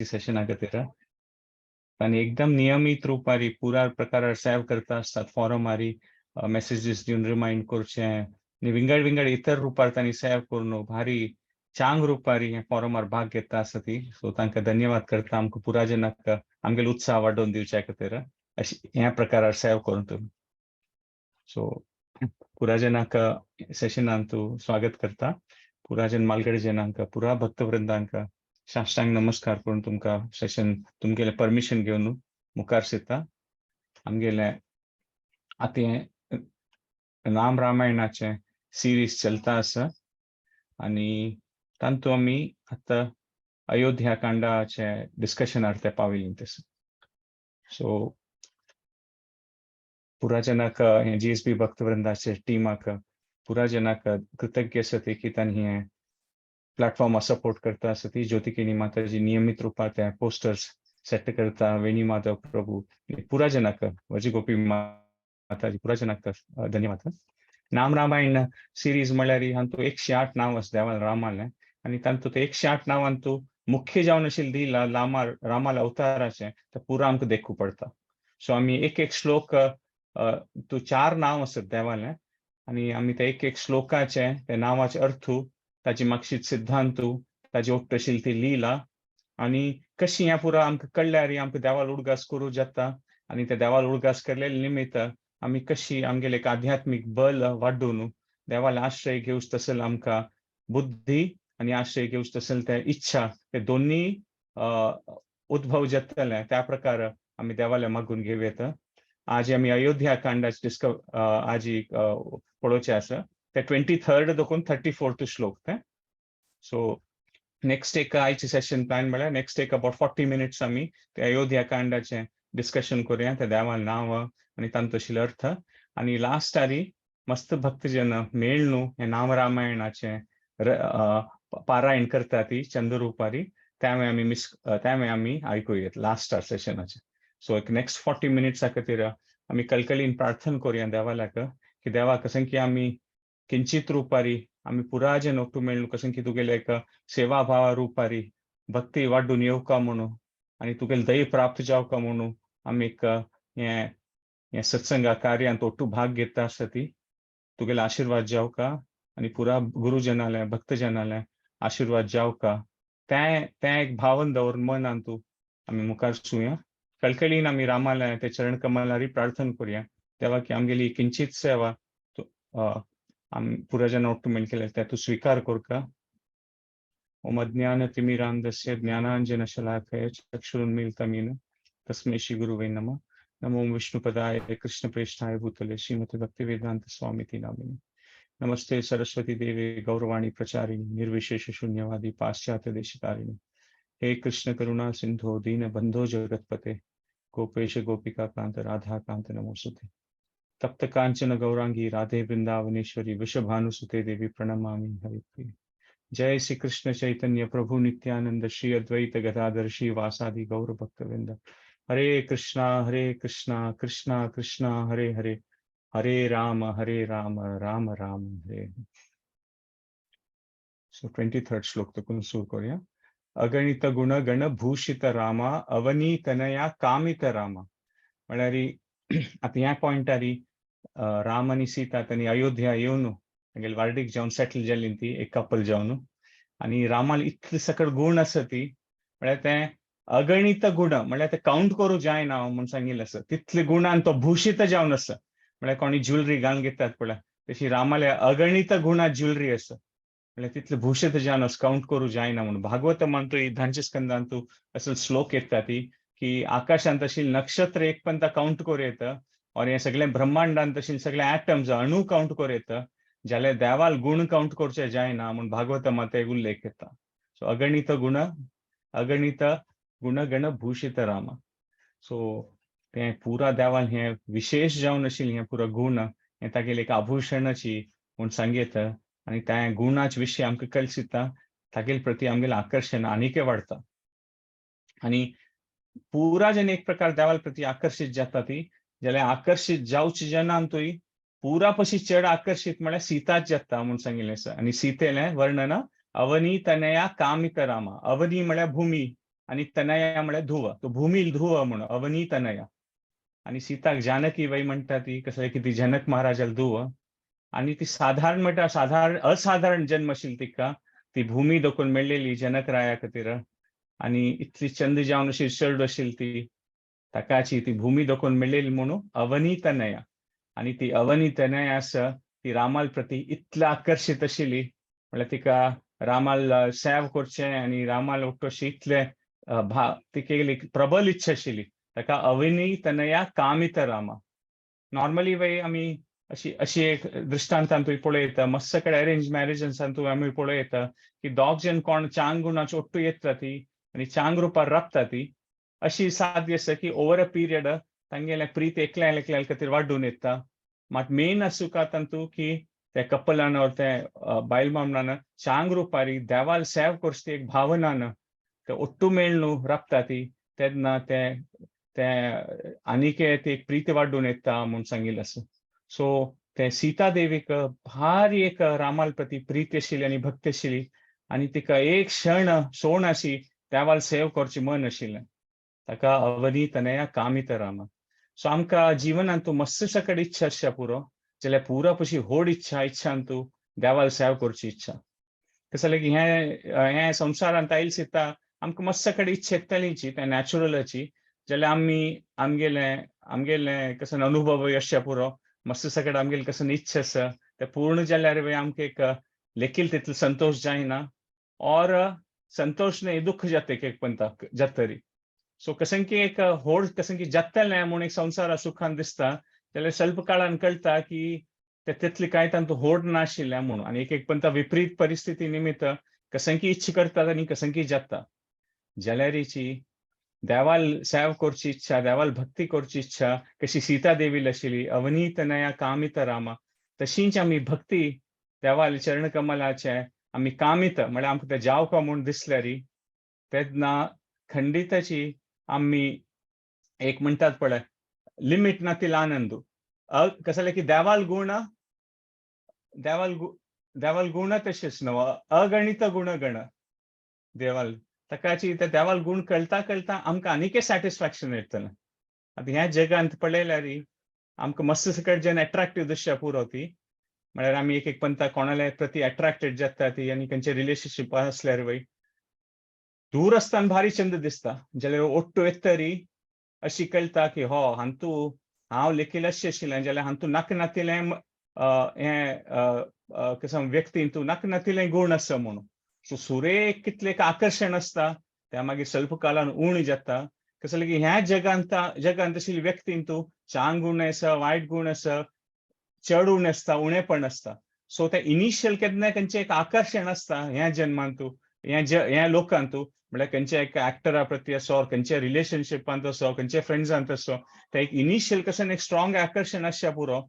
Session ಆಗತ್ತೀರಾ आणि एकदम नियमित रूपारी पूरा प्रकार सेव करता असतात फॉरम आरी मेसेजेस दिवन रिमाइंड करचे आणि विंगड विंगड इतर रूपार तांणी सेव करून भारी चांग रूपारी हे फॉरमार भाग घेता आसती सो तांकां धन्यवाद करता आमकां पुरा जनाक आमगेलो उत्साह वाडोवन दिवच्या खातीर अशी ह्या प्रकारार सेव करून तुमी सो पुरा जनाक सेशनांत तूं स्वागत करता पुरा जन मालगडे जनांक पुरा भक्तवृंदांक साष्टांग नमस्कार करून तुमकां सेशन तुमगेले परमिशन घेवन मुखार सरता आमगेले आतां राम रामायणाचे सिरीज चलता आसा आनी तांतू आमी आतां अयोध्या कांडाचे डिस्कशनार ते पाविल्ले तेस सो पुरा जनाक हे जीएसबी भक्तवृंदाचे टीमाक पुरा जनाक कृतज्ञ आसती की तांणी हे प्लॅटफॉर्म सपोर्ट करता आसती ज्योतिकिनी माताजी नियमित रूपात ते पोस्टर्स सेट करता वेणी माधव प्रभू पुरा जनाक वजी गोपी माताजी पुरा जनाक धन्यवाद नाम रामायण सिरीज म्हळ्यार हातूंत 108 नांव आसा देवा रामाले आनी तातूंत 108 नांवांतू मुख्य जावन आशिल्ली रामाल अवताराचे ते पुरा आमकां देखूं पडता सो आमी एक एक श्लोक तू 4 नांव आसत देवाले आनी आमी ते एक श्लोकाचे ते नांवाचे अर्थ ताची मागशीत सिद्धांतू ताची ओट्ट आशिल्ली ती लीला आनी कशी ह्या पुरा आमकां कळ्ळ्यार आमकां देवाल उडगास करूं जाता आनी ते देवाल उडगास केल्ले निमित्त आमी कशी आमगेले एक आध्यात्मिक बल वाडोवन देवाल आश्रय घेवच तसल आमकां बुद्धी आनी आश्रय घेवच तसल ते इच्छा ते दोन्ही उद्भव जातले त्या प्रकार आमी देवाले मागून घेवयेत आज आमी अयोध्या कांडाचे आज पळोवचे आसा ते 23rd देखून 34th श्लोक ते सो नेक्स्ट एक आयचे सेशन प्लॅन म्हळ्यार नेक्स्ट एक अबाउट 40 मिनिट्स आमी ते अयोध्या कांडाचे डिस्कशन करूया ते देवाल नांव आनी तांचो आशिल्लो अर्थ आनी लास्ट आरी मस्त भक्तजन मेळनू हे नाम रामायणाचे पारायण करता ती चंद्ररूपारी त्यावेळी आमी आयकुयेत लास्ट सेशनाचे सो एक नेक्स्ट 40 मिनिट्स खातीर आमी कलकलीन प्रार्थना करूया देवालाक की देवा कशें की आमी किंचित रूपारी आमी पुरा जन एकटू मेळून कशें की तुगेले एक सेवा भाव रूपारी भक्ती वाडून येवका म्हणून आनी तुगेले दय प्राप्त जावका म्हणून आमी एक हे सत्संगा कार्यांत ओट्टू भाग घेता आसता ती तुगेले आशीर्वाद जावका आनी पुरा गुरुजनाले भक्तजनाले आशीर्वाद जावका ते एक भावन दवरून मनान तूं आमी मुखार सुया कळकळीन आमी रामाले ते चरण कमलारी प्रार्थना करूया देवा की आमगेली किंचित सेवा पुरा जन ओट्टू मेळून केले ते तूं स्वीकार करका ओम अज्ञानतिमिरान्धस्य ज्ञानाञ्जनशलाकया चक्षुरुन्मीलितमेन तस्मै श्री गुरुवे नमः नमो विष्णुपदाय कृष्णप्रेष्ठाय भूतले श्रीमते भक्तिवेदांत स्वामिति नामिने नमस्ते सरस्वती देवे गौरवाणी प्रचारिणी निर्विशेष शून्यवादी पाश्चात्य देशतारिणी हे कृष्ण करुणा सिंधो दीन बंधो जगतपते गोपेश गोपिका कांत राधा कांत नमोस्तुते तप्त कांचन गौरांगी राधे वृंदावनेश्वरी वृषभानुसुते देवी प्रणमामि हरिप्रिय जय श्री कृष्ण चैतन्य प्रभु नित्यानंद श्री अद्वैत गदाधर श्री वासादि गौर भक्तवृंद हरे कृष्णा कृष्णा कृष्णा हरे हरे हरे राम राम राम हरे सो 23rd श्लोक तकून सुरू करूया अगणित गुण गण भूषित रामा अवनीतनया कामित रामा म्हळ्यार आता ह्या पॉइंटार राम आनी सीता तांणी अयोध्या येवन तांगेले वार्डीक जावन सेटल जाल्ली ती एक कपल जावन आनी रामाल इतले सकट गुण आसा ती म्हळ्यार ते अगणित गुण म्हळ्यार ते काउंट करूं जायना म्हूण सांगिल्लें आसा तितले गुणान तो भूषित जावन आसा म्हळ्यार कोणी ज्वेलरी घालून घेतात पळय तशी रामाले अगणित गुणा ज्वेलरी आसा म्हळ्यार तितले भूषित जावन काउंट करूं जायना म्हणून भागवत म्हणतो धांचे स्कंदांत असो श्लोक येता ती की आकाशांत आशिल्ले नक्षत्र एक पर्यंत काउंट करूं येता और हे सगळे ब्रह्मांडांत आशिल्ले सगळे ॲटम्स अणू काउंट करूं येता जाल्यार देवाल गुण काउंट करचे जायना म्हणून भागवत माता एक उल्लेख येता सो अगणित गुण गण भूषित राम सो ते पुरा देवाल हे विशेष जावन आशिल्ले हे पुरा गुण हे तागेले एक आभूषणाची म्हूण सांगयत आनी त्या गुणाचे विशीं आमकां कळसिता तागेले प्रती आमगेलें आकर्शण आनीकय वाडटा आनी पुरा जन एक प्रकार देवाल प्रती आकर्षित जाता ती जाल्यार आकर्षित जावचे जनांतूय पुरा पशी चड आकर्षित म्हळ्यार सीताच जाता म्हूण सांगिल्लें आसा आनी सीतेलें वर्णन अवनी तनया कामित रामा अवनी म्हळ्यार भूमी आणि तनया म्हळ्यार धुव, तो भूमी ध्रुव म्हणून अवनी तनया. आणि सीताक जानकी वय म्हणटा ती कसं आहे की ती जनक महाराजाला धुव. आणि ती साधारण म्हणटा साधारण असाधारण जन्म आशिल्लो तिका. ती भूमी देखून मेळ्ळेली जनक राया खातीर. आणि इतली चंद जावन अशी चड आशिल्ली ती. ताकाची ती भूमी देखून मेळ्ळेली म्हणून अवनी तनया. आणि ती अवनी तनया आसा ती रामाल प्रती इतल्या आकर्षित आशिल्ली म्हळ्यार तिका रामाल सेव करचें आणि रामाल अशी इतले तिका एक प्रबल इच्छा आशिल्ली. ताका अवनी तनया कामित रामा. नॉर्मली वय आमी अशी एक दृश्टांतांतूय पळयता, मस्त कडेन अरेंज मॅरेजांतूय आमी पळयता की दोग जण कोण चांग गुणाची ಒಟ್ಟು येता ती आणि चांग रुपार रबता ती. अशी साध्य आसा की ओवर अ पीरियड तांगेले प्रीत एकल्या खातीर वाडून येता. मात मेन असुका तांतू की त्या कपलान और त्या बायल मामनान चांग रुपारी देवाल सेव करची एक भावनान ते ಒಟ್ಟು मेळनू रबता ती. तेन्ना ते आनीके ती एक प्रीती वाडून येता म्हणून सांगिल्लें आसा. सो ते सीता देवीक भारी एक रामाल प्रती प्रीती आशिल्ली आणि भक्ती आशिल्ली. आणि तिका एक क्षण सोण अशी देवाल सेव करची मन आशिल्लें. ताका अवनी तनया कामित रामा. सो आमकां जिवनांत तूं मस्त कडेन इच्छा आसच्या पुरो जाल्यार पुरा पशी व्हड इच्छान तूं देवाल सेव करची इच्छा. कसं जालें की हे संवसारांत आयिल्ले सीता आमकां मस्त कडेन इच्छा येतलीची ते नॅचरलाची. जाल्यार आमगेले कसं अनुभव आसच्या पुरो मस्त सगळं आमगेले कसं इच्छा आसा ते पूर्ण जाल्यार आमकां एक लेखील तितलो संतोष जायना. और संतोष नहीं दुःख जाता एक पंता जातरी. सो कसं की एक व्हड कसं की जत्तलें म्हणून एक संवसार सुखान दिसता जाल्यार स्वल्प काळान कळटा की ते तितली कांय तांतू व्हड नाशिल्लें म्हणून. आणि एक पंता विपरीत परिस्थिती निमित्त कसं की इच्छा करतात आणि कसं की जाता. जाल्यारीची देवाल सेव करची इच्छा, देवाल भक्ती करची इच्छा कशी सीता देवील आशिल्ली अवनी तनया कामित रामा. तशींच आमी भक्ती देवाल चरण कमलाचे आमी कामित म्हळ्यार आमकां ते जावपा म्हणून दिसल्यार तेन्ना खंडिताची आमी एक म्हणटात पळय लिमिट ना तील आनंदू. कसं जालें की देवाल गुण तशेंच न्हू अगणित गुणगण देवाल. ताकाची त्या देवाल गुण कळटा आमकां आनीक सॅटिस्फॅक्शन येतलें. आतां ह्या जगांत पळयल्यार आमकां मस्त सकट जेन्ना अट्रॅक्टिव्ह दिसच्या पुरो ती म्हळ्यार आमी एक पंता कोणाल्या प्रती अट्रॅक्टेड जाता ती आनी खंयचे रिलेशनशीप आसल्यार वय दूर आसतना भारी चंद दिसता. जाल्यार ಒಟ್ಟು येतरी अशी कळटा की हो हांतू हांव लेखील अशें आशिल्लें जाल्यार हांतू नातिलें कसं व्यक्तीन तूं नातिलें गुण आसा म्हणून. सो सुरेख कितलें एक आकर्शण आसता त्या मागीर स्वल्प काळान उण जाता. कसं जालें की ह्या जगांत आशिल्ली व्यक्तीन तूं चांग गुण आसा वायट गुण आसा चड उणे आसता उणेपण आसता. सो ते इनिशियल केन्ना खंयचें एक आकर्शण आसता ह्या जन्मांत तूं ह्या लोकांत तूं म्हळ्यार खंयच्या एक एक्टरा प्रती असो खंयच्या रिलेशनशिपांत असो खंयच्या फ्रेंड्सांत असो ते एक इनिशियल कसं एक स्ट्रॉंग आकर्शण आसच्या पुरो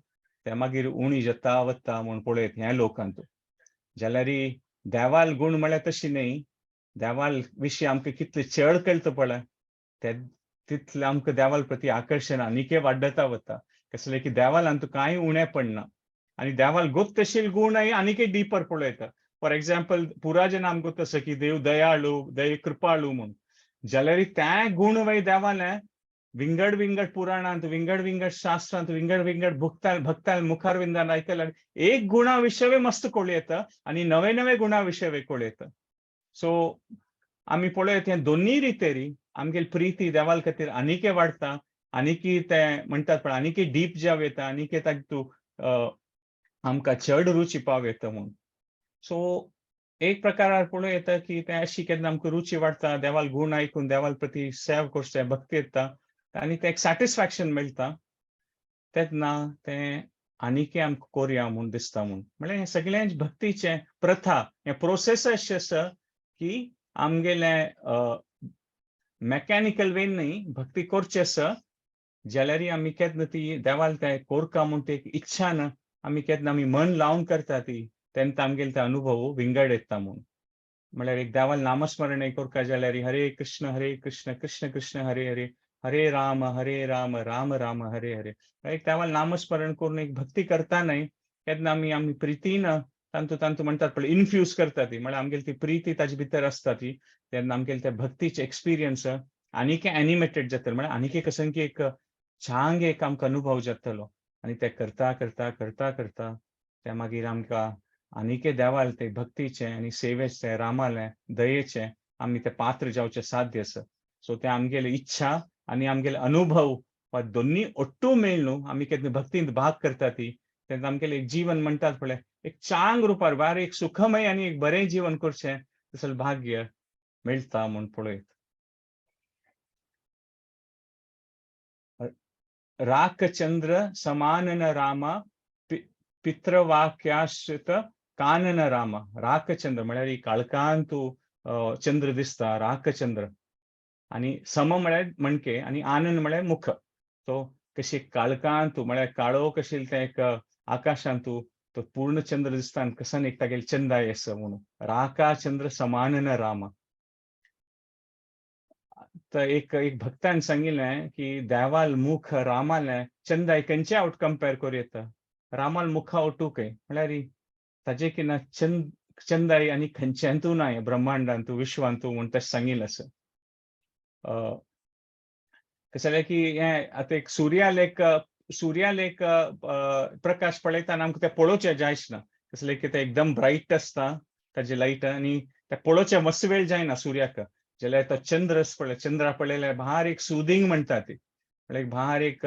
ते मागीर उणी जाता वता म्हणून पळयत ह्या लोकांत. जाल्यार देवाल गुण म्हळ्यार तशी न्ही. देवाल विशीं आमकां कितलें चड कळटा पळय ते तितलें आमकां देवाल प्रती आकर्शण आनीकय वाडता वता. कसं जालें की देवालांत कांय उणेपण ना. आणि देवाल गोत आशिल्ले गुणय आनीकय डिपर पळयता. फॉर एग्जाम्पल पुराजन आमकां गोत आसा की देव दयाळू कृपाळू म्हणून. जाल्यार ते गुण वय देवालें विंगड पुराणांत विंगड शास्त्रांत विंगड भक्ताल मुखारविंदान आयकल्यार एक गुणा विशय मस्त कळयता आणि नवे गुणा विशय कळयता. सो आमी पळयत हें दोन्ही रितेरी आमगेली प्रीती देवाल खातीर आनीकय वाडटा आनीकय ते म्हणटात पळय आनीकय डीप जाव येता आनीकय तातूं आमकां चड रुची पाव येता म्हणून. सो एक प्रकारार पळोवं येता की ते अशी केन्ना आमकां रुची वाडटा देवाल गुण आयकून देवाल प्रती सेव करचें भक्ती येता आनी ते एक सॅटिस्फॅक्शन मेळटा तेन्ना तें आनीकय आमकां कोरया म्हणून दिसता म्हणून. म्हळ्यार हें सगळें भक्तीचें प्रथा हें प्रोसेस अशें आसा की आमगेलें मेकॅनिकल वेन न्ही भक्ती करची आसा जाल्यार आमी केन्ना ती देवाल तें कोरता म्हणून ती इच्छान आमी केन्ना आमी मन लावन करता ती तेन्ना आमगेले ते अनुभव विंगड येता म्हणून. म्हळ्यार एक देवाल नामस्मरण करता जाल्यार हरे कृष्ण कृष्ण कृष्ण हरे हरे हरे राम राम राम हरे हरे. एक देवाल नामस्मरण करून एक भक्ती करता न्हय केन्ना आमी प्रितीन तांतू म्हणतात पळय इन्फ्यूज करता ती म्हळ्यार आमगेली ती प्रीती ताजे भितर आसता ती तेन्ना आमगेले ते भक्तीचे एक्सपिरियन्स आनीक एनिमेटेड जातले म्हळ्यार आनीक एक असं की एक छान एक आमकां अनुभव जातलो आनी ते करता करता करता करता ते मागीर आमकां आनीक देवाल ते भक्तीचे आनी सेवेचे रामाले दयेचे आमी ते पात्र जावचे साध्य आसा सो ते आमगेली इच्छा आनी आमगेले अनुभव वा दोन्ही ओट्टू मेळ न्हू आमी केन्ना भक्तींत भाग करता ती तेन्ना आमगेलें एक जीवन म्हणटात पळय एक चांग रुपार बार एक सुखमय आनी एक बरें जीवन करचें तसलें भाग्य मेळटा म्हूण पळयत. राकचंद्र समानन रामा पितृवाक्याश्रित कानन रामा राकचंद्र म्हळ्यार ही काळखांत तूं चंद्र दिसता राकचंद्र आनी सम म्हळ्यार मणके आनी आनंद म्हळ्यार मुख तो कशी काळखांत तूं म्हळ्यार काळोख आशिल्लें तें एक आकाशांत तूं तो पूर्ण चंद्र दिसता आनी कसन एक तागेली चंदाय आसा म्हणून राका चंद्र समानन रामा तर एक भक्तान सांगिल्लें की देवाल मुख रामाले चंदाय खंयचे आवट कंपेर करूं येता रामाल मुखा ओटूकय म्हळ्यार ताजे की ना चंदाय आनी खंयच्यांतू नाय ब्रह्मांडांत विश्वांत म्हूण तशें सांगिल्लें आसा कसं जालें की हें आतां एक सुर्यालेक प्रकाश पळयतना आमकां तें पळोवचें जायच ना कसलें की तें एकदम ब्रायट आसता ताजे लायट आनी तें पळोवचें मातसो वेळ जायना सुर्याक जाल्यार तो चंद्र पळय चंद्रा पळयल्यार भार एक सुदींग म्हणटा ती म्हळ्यार भार एक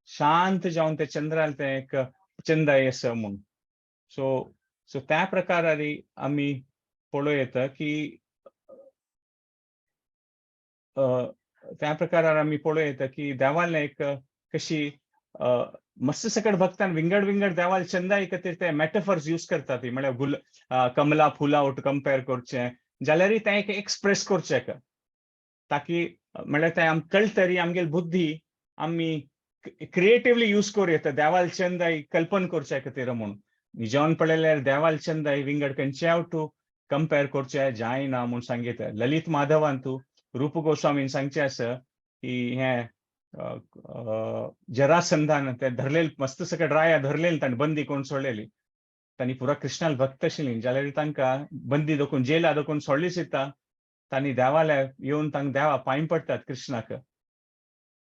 शांत जावन ते चंद्राल तें एक चंदाय आसा म्हूण सो सो त्या प्रकारान आमी पळोवं येता की त्या प्रकारान आमी पळोवं येता की देवान एक कशी मस्त सकट भक्तान विंगड विंगड देवाल चंदाय खातीर ते मेटाफर्स यूज करता ती म्हळ्यार कमला फुला वट कंपेर करचें जाल्यारूय तें एक एक्सप्रेस करचें ताकी म्हळ्यार तें आमकां कळटरी आमगेली बुद्धी आमी क्रिएटिवली यूज करूं येता देवाल चंदाय कल्पना करचे खातीर म्हणून निजावन पळयल्यार देवाल चंदाय विंगड खंयचे तूं कंपेर करचें जायना म्हूण सांगिता ललित माधवान तूं रूप गोस्वामीन सांगचें आसा की हें जरासंधान ते धरलेले मस्त सकट राया धरलेली ताणें बंदी करून सोडलेली तांणी पुरा कृष्णाल भक्त आशिल्लीं जाल्यार तांकां बंदी दवरून जेला दवरून सोडली सुद्दां तांणी देवाले येवन तांकां देवा पांय पडटात कृष्णाक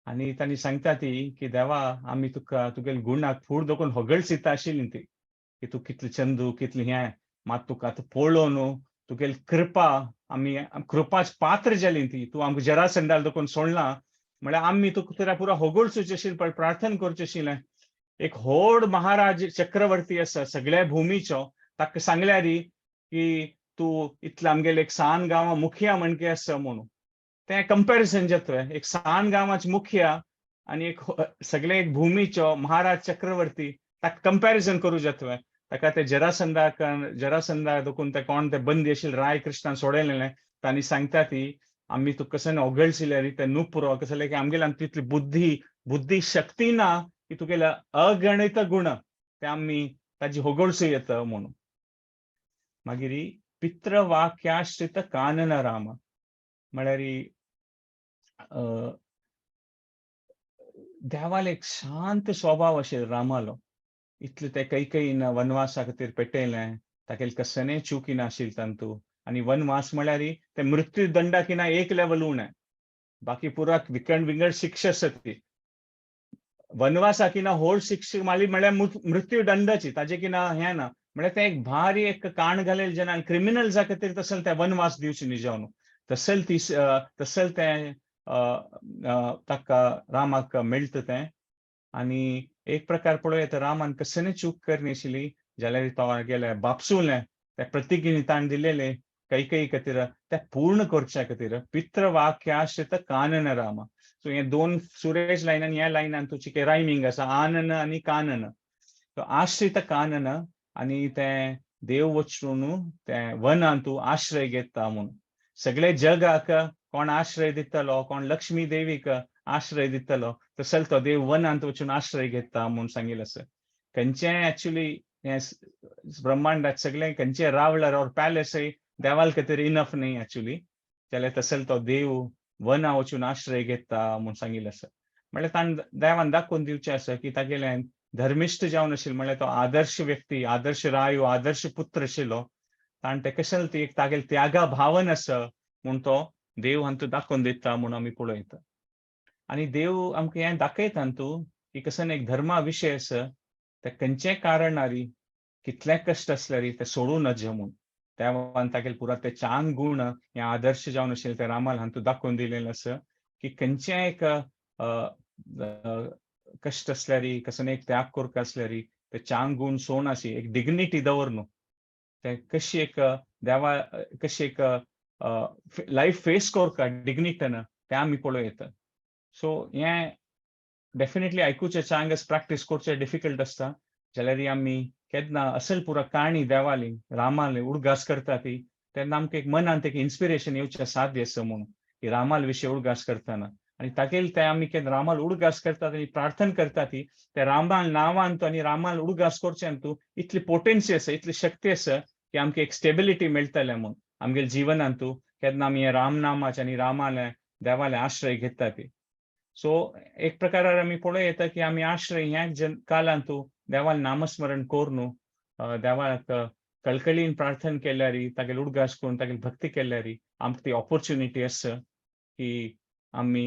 आनी तांणी सांगता ती की देवा आमी तुका तुगेले गुणाक फूड दवरून होगळ सिद्धा आशिल्लीं ती की तूं कितलें चंदू कितलें हें मात तुका आतां पळोवं न्हू तुगेली कृपा आमी कृपाच पात्र जालीं ती तूं आमकां जरासंधाल दवरून सोडला म्हळ्यार आमी तुका पुरो होगळ सुचे आशिल्लें प्रार्थना करचें आशिल्लें एक व्हड महाराज चक्रवर्ती आसा सगळ्या भुमीचो ताका सांगल्यार की तूं इतलें आमगेले एक सान गांवां मुखिया म्हणके आसा म्हणून तें कंपेरिजन जातलें एक सान गांवांचो मुखिया आनी एक सगळे एक भुमीचो महाराज चक्रवर्ती ताका कंपेरिजन करूं जातलें ताका ते जरासंधा देखून ते कोण ते बंदी आशिल्ले राय कृष्णान सोडयलेलें तांणी सांगता ती आमी तुका कसन ओगळशिल्ले ते न्हू पुरो कसं जालें की आमगेले तितली बुद्धी शक्ती ना की तुगेले अगणित गुण ते आमी ताजी होगळसूं येता म्हणून मागीर पितृवाक्याश्रित कानन राम म्हळ्यार देवाल एक शांत स्वभाव आशिल्लो रामालो इतले ते कैकईन वनवासा खातीर पेटयलें तागेले कसनय चुकी नाशिल्ली तांतू आनी वनवास म्हळ्यार ते मृत्यू दंडाकिना एक लेवल उणें बाकी पुरा विंगड शिक्षा आसा ती वनवासा किना व्हड शिक्षा माली म्हळ्यार मृत्यू दंडाची ताजे किना हें ना म्हळ्यार ते एक भारी एक काण घालेले जेन्ना क्रिमिनल्सा खातीर तसले ते वनवास दिवचे न्ही जावन तसले ते ताका रामाक मेळटा तें आनी एक प्रकार पळोवं येता रामान कसनय चूक करनाशिल्ली जाल्यार तो गेले बापसूलें ते प्रतिज्ञेन ताणें दिलेले कैकई खातीर ते पूर्ण करचे खातीर पितृवाक्याश्रित कानन रामा सो हे दोन सुरेश लायनान ह्या लायनान तुजी रायमींग आसा आनन आनी कानन आश्रित कानन आनी ते देव वचून ते वनान तूं आश्रय घेता म्हूण सगळे जगाक कोण आश्रय दितलो कोण लक्ष्मी देवीक आश्रय दितलो तसले तो देव वनांत वचून आश्रय घेता म्हूण सांगिल्लें आसा खंयचें एक्चुली हें ब्रह्मांडात सगळें खंयचें रावल्यार और पॅलेसय देवाल खातीर इनफ न्ही एक्चुली जाल्यार तसले तो देव वना वचून आश्रय घेता म्हूण सांगिल्लें आसा म्हळ्यार ताणें देवान दाखोवन दिवचें आसा की तागेलें धर्मिष्ठ जावन आशिल्लो म्हळ्यार तो आदर्श व्यक्ती, आदर्श रायो, आदर्श पुत्र आशिल्लो. ताण ते कशें ती एक तागेले त्यागा भावन आसा म्हूण तो देव हांतू दाखोवन दिता म्हूण आमी पळयता. आनी देव आमकां हें दाखयता हांतू की कसन एक धर्मा विशय आसा ते खंयचेय कारणारी कितले कश्ट आसल्यारी ते सोडूं नज म्हूण. देवान तागेले पुरा ते चांग गूण हे आदर्श जावन आशिल्ले ते रामाल हांतू दाखोवन दिलेले आसा की खंयचेय एक कश्ट आसल्यारी कसन एक त्याग करता आसल्यारी ते चांग गूण सोडून अशी एक डिग्निटी दवरन ते कशी एक देवा कशी एक लायफ फेस करता डिग्निटीन ते आमी पळयता. सो हें डेफिनेटली आयकुचें चांगस प्रॅक्टीस करचें डिफिकल्ट आसता. जाल्यार आमी केन्ना असल पुरा काणी देवाली रामाल उडगास करता ती तेन्ना आमकां एक मनांत एक इन्स्पिरेशन येवचें साध्य आसा म्हणून की रामाल विशीं उडगास करतना. आनी तागेले ते आमी केन्ना रामाल उडगास करतात आनी प्रार्थना करता ती ते रामाल नांवान तूं आनी रामाल उडगास करचें तूं इतली पोटेन्सी आसा इतली शक्ती आसा की आमकां एक स्टेबिलिटी मेळटलें म्हूण आमगेले जिवनांत तूं केन्ना आमी हे राम नामाचें आनी रामाले देवाले आश्रय घेता ती. सो एक प्रकारार आमी पळोवं येता की आमी आश्रय ह्या कालांत तूं देवाल नामस्मरण करून देवाक कळकळीन प्रार्थना केल्यारी तागेले उडगास करून तागेली भक्ती केल्यारी आमकां ती ऑपॉर्च्युनिटी आसा की आमी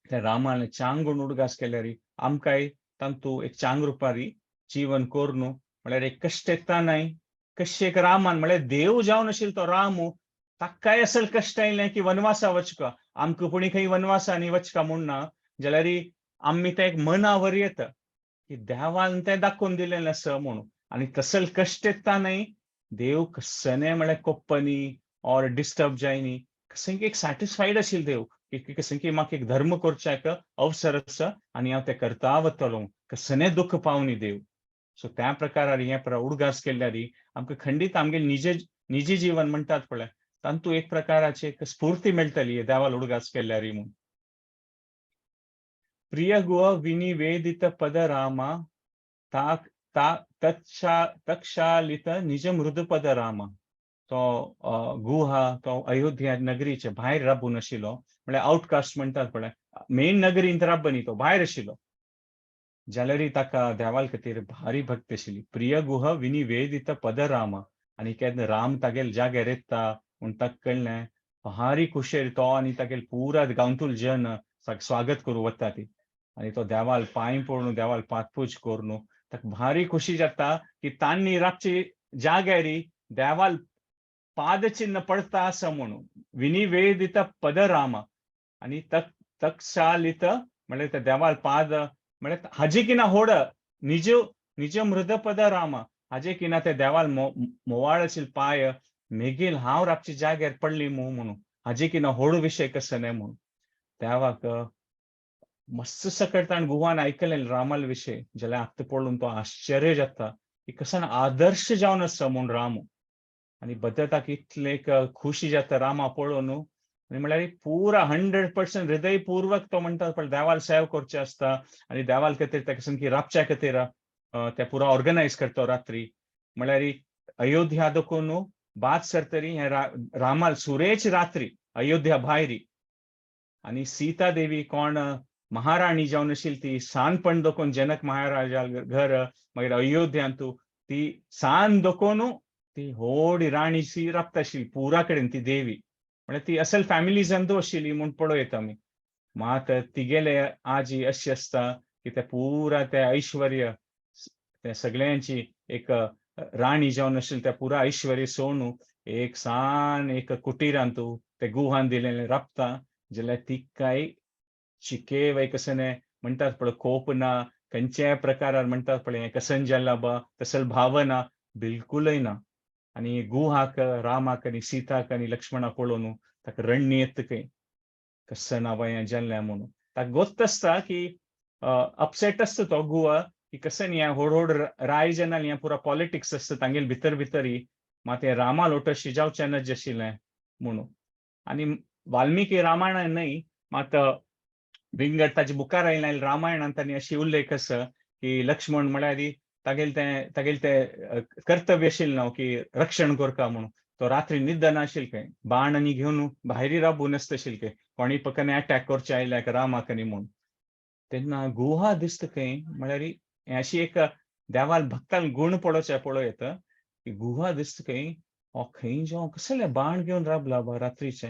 त्या रामान चांगून उडगास केल्यारी आमकांय तांतू एक चांग रुपारी जीवन करून म्हळ्यार एक कश्ट येता न्हय कशें एक रामान म्हळ्यार देव जावन आशिल्लो तो राम ताकाय असल कश्ट आयलें की वनवासा वचका आमकां कोणी खंय वनवासांनी वचका म्हूण ना जाल्यार आमी तें एक मनावर येता की देवान तें दाखोवन दिलेलें आसा म्हणून आनी तसल कश्ट येता न्हय देव कसने म्हळ्यार कोप्पनी ऑर डिस्टर्ब जायनी कसं एक सॅटिस्फायड आशिल्लो देव की कसं की म्हाका एक धर्म करच्याक अवसर आसा आनी हांव तें करता वतलों कसने दुःख पावनी देव. सो त्या प्रकारार हें उडगास केल्यारी आमकां खंडीत आमगे निजी जीवन म्हणटात पळय तांतू एक प्रकाराची एक स्फूर्ती मेळटली देवाल उडगास केल्यारी म्हूण. प्रिय गुह विनिवेदित पद रामा तक्षालित निज मृद पद रामा. तो गुहा तो अयोध्या नगरीचे भायर राबून आशिल्लो म्हळ्यार आउटकास्ट म्हणटात पळय मेन नगरींत राबनी तो भायर आशिल्लो जाल्यार ताका देवाल खातीर भारी भक्ती आशिल्ली. प्रिय गुह विनिवेदित पद रामा आनी केन्ना राम तागेले जाग्यार येता म्हूण ताका कळ्ळें भारी खुशेर तो आनी तागेले पुरा गांवतूल जन स्वागत करूं वता ती आनी तो देवाल पांय पडून देवाल पातपूज करून ताका भारी खुशी जाता की तांणी रातची जाग्यारी देवाल पादचिन्ह पडता आसा म्हणून विनिवेदित पद रामा आनी तक्षालित म्हळ्यार ते देवाल पाद म्हळ्यार हाजे किना होड निज मृद पद रामा हाजे किना ते देवाल मोवाळ आशिल्ले पाय मेगील हांव रातची जाग्यार पडली म्हणून हाजे किना होड विशय कसो न्हय म्हणून देवाक मस्त सकट ताणें गुहान आयकलें रामाल विशय जाल्यार आतां पळोवन तो आश्चर्य जाता की कसन आदर्श जावन आसा म्हूण राम आनी बदताक इतले खुशी जाता रामा पळोवन आनी म्हळ्यार पुरा 100% हृदयपूर्वक तो म्हणटा पण देवाल सेव करचे आसता आनी देवाल खातीर ताका सामकी राबच्या खातीर ते पुरा ऑर्गनायज करता रात्री म्हळ्यार अयोध्या देखून बात सरतरी हे रामाल सुरेच रात्री अयोध्या भायरी आनी सीता देवी कोण महाराणी जावन आशिल्ली ती सानपण देखून जनक महाराजा घर मागीर अयोध्यांत ती सान देखून ती व्हडी राणीची राबता आशिल्ली पुरा कडेन ती देवी म्हळ्यार ती असल फॅमिली जंतू आशिल्ली म्हूण पळयता आमी मात तिगेले आजी अशी आसता की ते पुरा ते ऐश्वर्य ते सगळ्यांची एक राणी जावन आशिल्ली त्या पुरा ऐश्वर्य सोडून एक सान एक कुटिरांत ते गुहान दिलेले राबता जाल्यार तिकाय चिके कसने म्हणटात पळय कोप ना खंयच्याय प्रकारार म्हणटात पळय कसन जाल्ला बा तसल भावना बिलकुलय ना आनी गुहाक रामाक आनी सीताक आनी लक्ष्मणाक पळोवन ताका रण्य येतकय कसं नावं जाल्लें म्हणून ताका गोत्त आसता की अपसेट आसता तो गुहा की कसं न्ही व्हड राय जेन्ना हें पुरा पॉलिटिक्स आसता तांगेले भितरी मात हें रामा लोटशी जावचें नज आशिल्लें म्हणून आनी वाल्मिकी रामायणान न्हय मात विंगड ताचे मुखार आयिल्ल्या रामायणांत तांणी अशी उल्लेख आसा की लक्ष्मण म्हळ्यार तागेले ते कर्तव्य आशिल्लें न्हू की रक्षण करता म्हणून तो रात्री न्हिद नाशिल्लो खंय बाण आनी घेवन भायरी राबून आसता आशिल्लो खंय कोणी पकडून अटॅक करचे आयल्याक रामाक आनी म्हूण तेन्ना गुहा दिसता खंय म्हळ्यार अशी एक देवाल भक्ताल गुण पळोवचें की गुहा दिसता खंय हो खंय जावं कसले बाण घेवन राबला बा रात्रीचे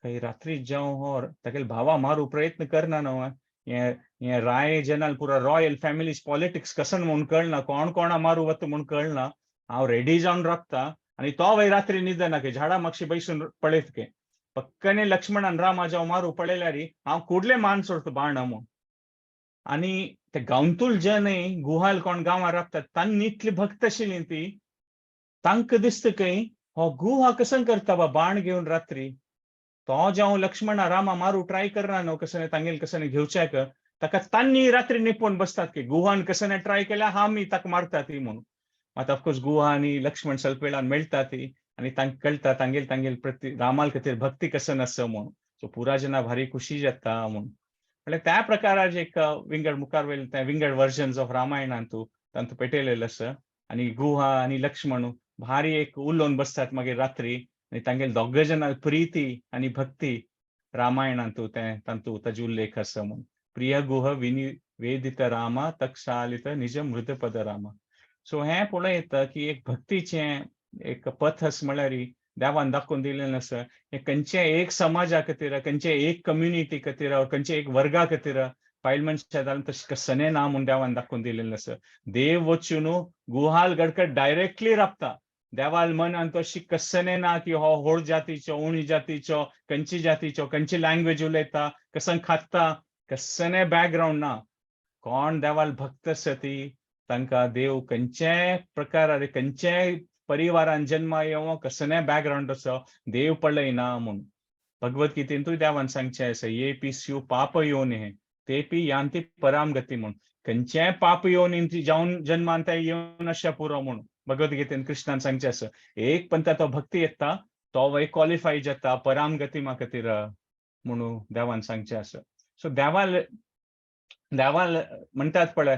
खंय रात्री जावं हो तागेले भावा मारू प्रयत्न करना न्हू हे राय जनाल पुरा रॉयल फॅमिलीज पॉलिटिक्स कसन म्हूण कळना कोण कोणा मारू वता म्हूण कळना हांव रेडी जावन राबता आनी तो वय रात्री न्हिदना की झाडा मागशी बैसून पळयत के पक्कने लक्ष्मणान रामा जावं मारू पळयल्यार हांव कुडले मान सोडता बाण म्हूण आनी ते गांवतूल जे न्हय गुहाल कोण गांवां राबतात तांनी इतली भक्त आशिल्लीं ती तांकां दिसता खंय हो गुहा कसन करता बा बाण घेवन रात्री तो जावं लक्ष्मणा रामा मारू ट्राय करना न्हू कसं तांगेल कसं घेवच्याक ताका तांणी रात्री निपोवन बसतात की गुहान कसं ट्राय केल्या हा मी ताका मारता ती म्हणून मात ऑफकोर्स गुहा आनी लक्ष्मण ಸ್ವಲ್ಪ वेळान मेळटा ती आनी तांकां कळटा तांगेल प्रती रामाल खातीर भक्ती कसन आसा म्हणून सो पुरा जना भारी खुशी जाता म्हणून म्हळ्यार त्या प्रकाराचे एक विंगड मुखार वयले ते विंगड वर्जन्स ऑफ रामायणांतू तांतू पेटयलेलो आसा आनी गुहा आनी लक्ष्मण भारी एक उलोवन बसतात मागीर रात्री आनी तांगेल दोग जनां प्रीती आनी भक्ती रामायणांतू ते तांतू ताजे उल्लेख आसा म्हणून प्रिय गुह वेदित रामा तक्षालित निज मृतपद रामा सो हे पळयता की एक भक्तीचे एक पथ आसा म्हळ्यार देवान दाखोवन दिलेलें आसा हे खंयचे एक समाजा खातीर खंयचे एक कम्युनिटी खातीर खंयचे एक वर्गा खातीर बायल मनशां जावन तशें कसने ना म्हूण देवान दाखोवन दिलेलें आसा देव वचून गुहाल गडकत डायरेक्टली राबता देवाल मनान तशी कसने ना की हो व्हड जातीचो उणी जातीचो खंयची लँग्वेज उलयता कसन खाता कसने बॅकग्रावंड ना कोण देवाल भक्त आसा ती तांकां देव खंयचे प्रकारान खंयचे परिवारान जन्मा येवं कसने बॅकग्रावंड असो देव पळयना म्हूण भगवद्गीतेंतूय देवान सांगचें आसा ये पी स्यू पाप योने ते पी यांती पराम गती म्हूण खंयचे पाप योनीन जावन जन्मान ते येवन अशें पुरो म्हूण भगवद्गीतेन कृष्णान सांगचें आसा एक पंथ तो भक्ती येता तो वय क्वॉलिफाय जाता पराम गती म्हाका खातीर म्हणून देवान सांगचें आसा सो देवाल म्हणटात पळय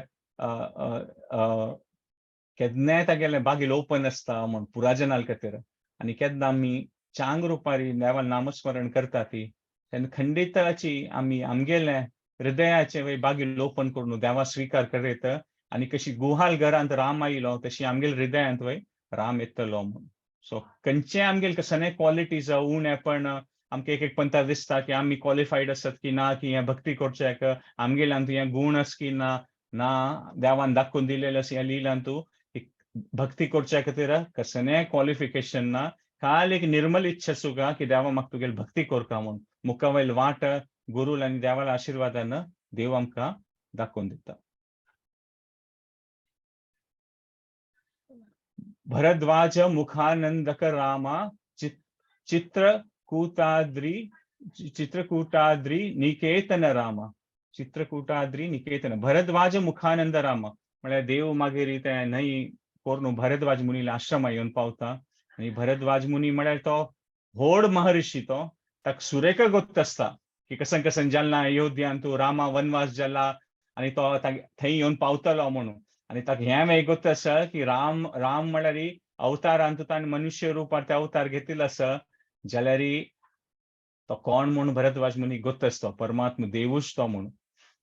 केन्नाय तागेलें बागील ओपन आसता म्हूण पुरा जनाल खातीर आनी केन्ना आमी चांग रुपारी देवाल नामस्मरण करता ती तेन्ना खंडिताची आमी आमगेलें हृदयाचे वय बागील ओपन करून देवा स्विकार करीत आनी कशी गुहाल घरांत राम आयलो तशी आमगेल हृदयांत वय राम येतलो म्हूण सो खंयचे आमगेल कसने क्वॉलिटीज उणेपण आमकां एक पंथा दिसता की आमी क्वॉलिफायड आसत की ना की हें भक्ती करचेक आमगेल्यान हे गुण आस की ना देवान दाखोवन दिलेले आसा ह्या लिलांतू भक्ती करचे खातीर कसने क्वॉलिफिकेशन ना खाल एक निर्मल इच्छा सुगा की देवा म्हाका तुगेली भक्ती करता म्हूण मुखा वयल वाट गुरुल आनी देवाला आशिर्वादान देव आमकां दाखोवन दिता भरद्वाज मुखानंदक रामा चित्रकूटाद्री निकेतन रामा चित्रकूटाद्री निकेतन भरद्वाज मुखानंद रामा म्हळ्यार देव मागीर ते न्हय कोरून भरद्वाज मुनीला आश्रमा येवन पावता आनी भरद्वाज मुनी म्हळ्यार तो व्हड महर्षी तो ताका सुरेख गोत्त आसता की कसन जालना अयोध्यान रामा वनवास जाला आनी तो थंय येवन पावतलो म्हणून आनी ताका हें वेळ गोत्त आसा की राम म्हळ्यार अवतारांत ताणें मनुष्य रुपार ते अवतार घेतिल्लो आसा जाल्यार तो कोण म्हूण भरद्वाज मुनी गोत्त आसता परमात्मा देवूच तो म्हणून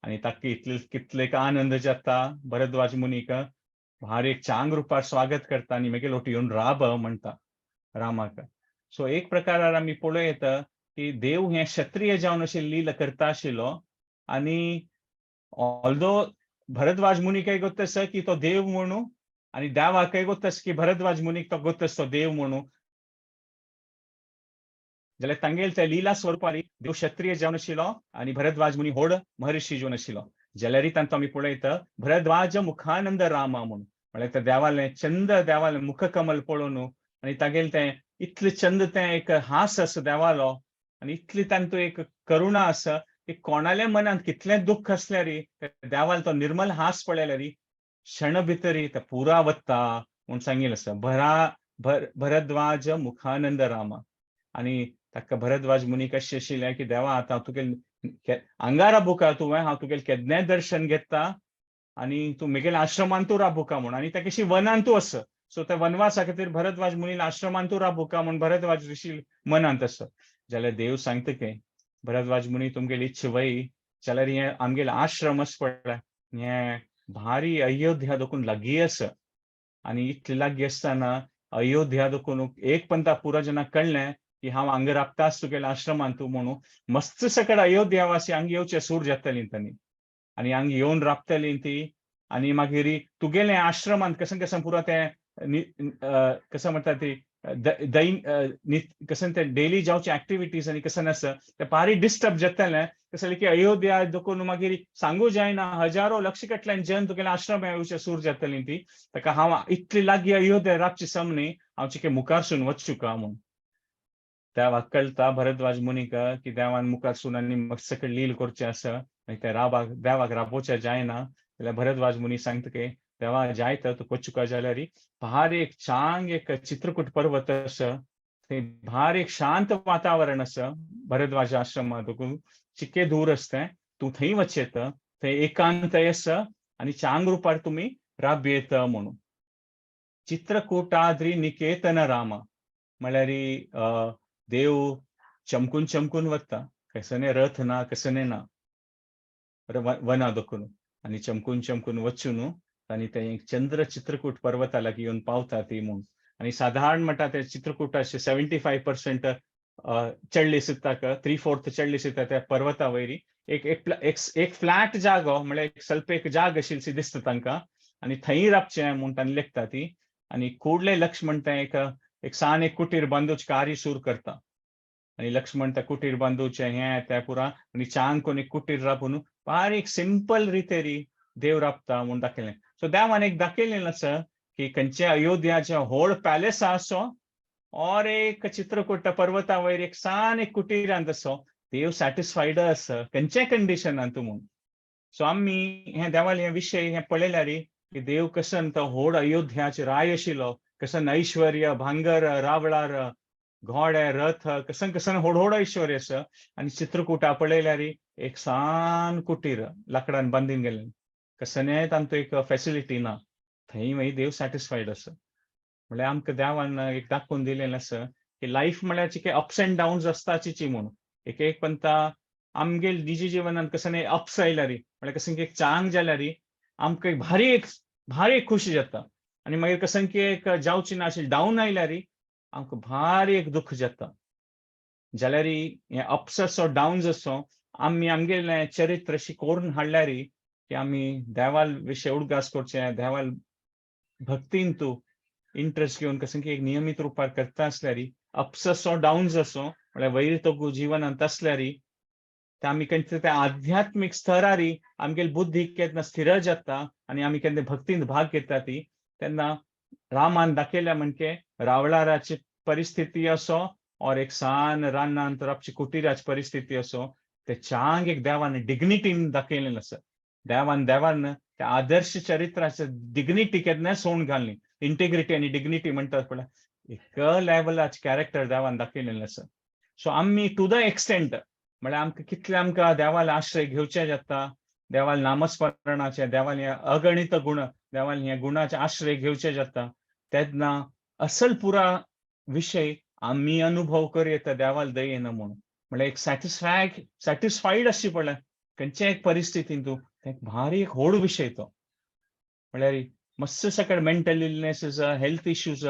आनी ताका कितले आनंद जाता भरद्वाज मुनीक भारी एक चांग रुपार स्वागत करता आनी मागीर लोट येवन राब म्हणटा रामाक सो एक प्रकारार आमी पळयत की देव हे क्षत्रिय जावन अशें लीला करता आशिल्लो आनी ऑल्दो भरद्वाज मुनीकय गोत्त आसा की तो देव म्हणू आनी देवाकय गोत्त आसा की भरद्वाज मुनीक तो गोत्त आसा तो देव म्हणू जाल्यार तांगेल त्या लिला स्वरुपारी देव क्षत्रिय जावन आशिल्लो आनी भरद्वाज मुनी व्हड महर्षी जावन आशिल्लो जाल्यार तांतू आमी पळयत भरद्वाज मुखानंद रामा म्हणून म्हळ्यार त्या देवालें चंद देवालें मुख कमल पळोवन आनी तागेले तें इतलें चंद तें एक हास आसा देवालो आनी इतली तांतू एक करुणा आसा की कोणाल्या मनांत कितलें दुख्ख आसल्यार देवाल तो निर्मल हास पळयल्यार क्षण भितर ते पुरा वता म्हूण सांगिल्लें आसा भरद्वाज मुखानंद रामा आनी ताका भरद्वाज मुनी कशें आशिल्लें की देवा आतां तुगेले आंगारा बुका तुवें हांव तुगेलें केन्नाय दर्शन घेता आनी तूं मुगेले आश्रमांतू राबुका म्हूण आनी ताका अशी वनांतू आसा सो त्या वनवासा खातीर भरद्वाज मुनीला आश्रमांतू राबुका म्हूण भरद्वाज ऋषी मनांत आसा जाल्यार देव सांगता की भरद्वाज मुनी तुमगेली इच्छा वय जाल्यार हें आमगेले आश्रम आसा पळय हें भारी अयोध्या दोकून लागीं आसा आनी इतली लागीं आसतना अयोध्या दोकून एक पंता पुरा जनाक कळ्ळें की हांव हांगा राबतास तुगेल्या आश्रमांत तूं म्हणून मस्त सकट अयोध्यावासी हांगा येवचे सूर जातलीं तांणी आनी हांगा येवन राबतलीं ती आनी मागीर तुगेले आश्रमांत कसन कसन पुरो ते कसं म्हणटा ती कसन ते डेली जावचे एक्टिविटीज आनी कसन आसा ते भारी डिस्टर्ब जातलें कसले की अयोध्या दोकून मागीर सांगू जायना हजारो लक्ष कटल्यान जन तुगेल्या आश्रम येवचे सूर जातलीं ती ताका हांव इतली लागीं अयोध्या राबची समनी हांव चिके मुखारसून वचूं का म्हूण देवाक कळटा भरद्वाज मुनीक की देवान मुखारसून आनी म्हाका सकट लील करचें आसा आनी ते देवाक राबोवचें जायना जाल्यार भरद्वाज मुनी सांगता की देवा जायता तूं वचूं जाल्यार भारी एक छान एक चित्रकूट पर्वत आसा थंय भारी एक शांत वातावरण आसा भरद्वाज आश्रमांत चिके दूर आसता तूं थंय वचेत थंय एकांतय आसा आनी चांग रुपार तुमी राबयेत म्हणून चित्रकूटाद्री निकेतन रामा म्हळ्यार देव चमकून चमकून वता कसने रथ ना कसने ना वना दोकून आनी चमकून चमकून वचून आनी ते चंद्र चित्रकूट पर्वता लागीं येवन पावता ती म्हूण आनी साधारण म्हणटा ते चित्रकूटाचे 75% चडली सुद्दाक 3/4 चडली सुद्दां त्या पर्वता वयरी एक फ्लॅट जागो म्हळ्यार एक ಸ್ವಲ್ಪ एक जाग आशिल्ली दिसता तांकां आनी थंय राबचें म्हूण तांणी लेखता ती आनी कुडले लक्ष्मण ते एक सान एक कुटीर बांदूच कार्य सुरू करता आनी लक्ष्मण त्या कुटीर बांदूचे हें त्या पुरा आनी चांग कोण एक कुटीर राबून बारीक सिंपल रितेरी देव राबता म्हूण दाखयलें सो देवान एक दाखयलें आसा की खंयचे अयोध्याचे व्हड पॅलेस आसो और एक चित्रकूट पर्वता वयर एक सान एक कुटीरांत आसो देव सॅटिस्फायड आसा खंयचे कंडिशनांत म्हूण सो आमी हे देवाले हे विशय हे पळयल्यार की देव कसन तो व्हड अयोध्याचे राय आशिल्लो कसन ऐश्वर्य भांगर रावळार घोडे रथ कसन कसन व्हड व्हड ऐश्वर्य आसा आनी चित्रकूटा पळयल्यार एक सान कुटीर लाकडान बांदून गेलें कसनेय तांचो एक फॅसिलिटी ना थंय मागीर देव सॅटिस्फायड आसा म्हळ्यार आमकां देवान एक दाखोवन दिलेलें आसा की लायफ म्हळ्यार चिके अप्स एंड डाउन्स आसताची म्हणून एक पंता आमगे निजी जिवनांत कसने अप्स आयल्यार म्हळ्यार कसन एक चांग जाल्यार आमकां भारी एक खुशी जाता आनी मागीर कसन की एक जावची नाशिल्ली डावन आयल्यार आमकां भारी एक दुख्ख जाता जाल्यार हे अप्स आसो डाउन्स आसो आमी आमगेलें चरित्र अशी करून हाडल्यार की आमी देवाल विशय उडगास करचें देवाल भक्तीन तूं इंटरेस्ट घेवन कसन की एक नियमीत रुपार करता आसल्यार अप्स आसो डाउन्स आसो म्हळ्यार वयर तो जिवनांत आसल्यार ते आमी खंयचे त्या आध्यात्मीक स्तरार आमगेली बुद्धी केन्ना स्थिर जाता आनी आमी केन्ना भक्तीन भाग घेता ती तेन्ना रामान दाखयल्या म्हणजे रावळाराची परिस्थिती असो और एक सान रानांत राबची कुटिराची परिस्थिती असो ते चांग एक देवान डिग्निटीन दाखयलेलें आसा देवान त्या आदर्श चरित्राचे डिग्निटी केन्नाय सोडून घालनी इंटेग्रिटी आनी डिग्निटी म्हणटात पळय एक लेवलाचे कॅरेक्टर देवान दाखयलेलें आसा सो आमी टू द एक्सटेंट म्हळ्यार आमकां कितले आमकां देवाल आश्रय घेवचे जाता देवाल नामस्मरणाचे देवाल हे अगणित गुण देवाल हे गुणाचे आश्रय घेवचे जाता तेन्ना असल पुरा विषय आमी अनुभव करयता देवाल दयेन म्हणून म्हळ्यार एक सॅटिस्फायड अशी पळय खंयचे एक परिस्थितीन तूं भारी एक व्हड विशय तो म्हळ्यार मस्त सकट मेंटल इलनेसीस हेल्थ इश्यूज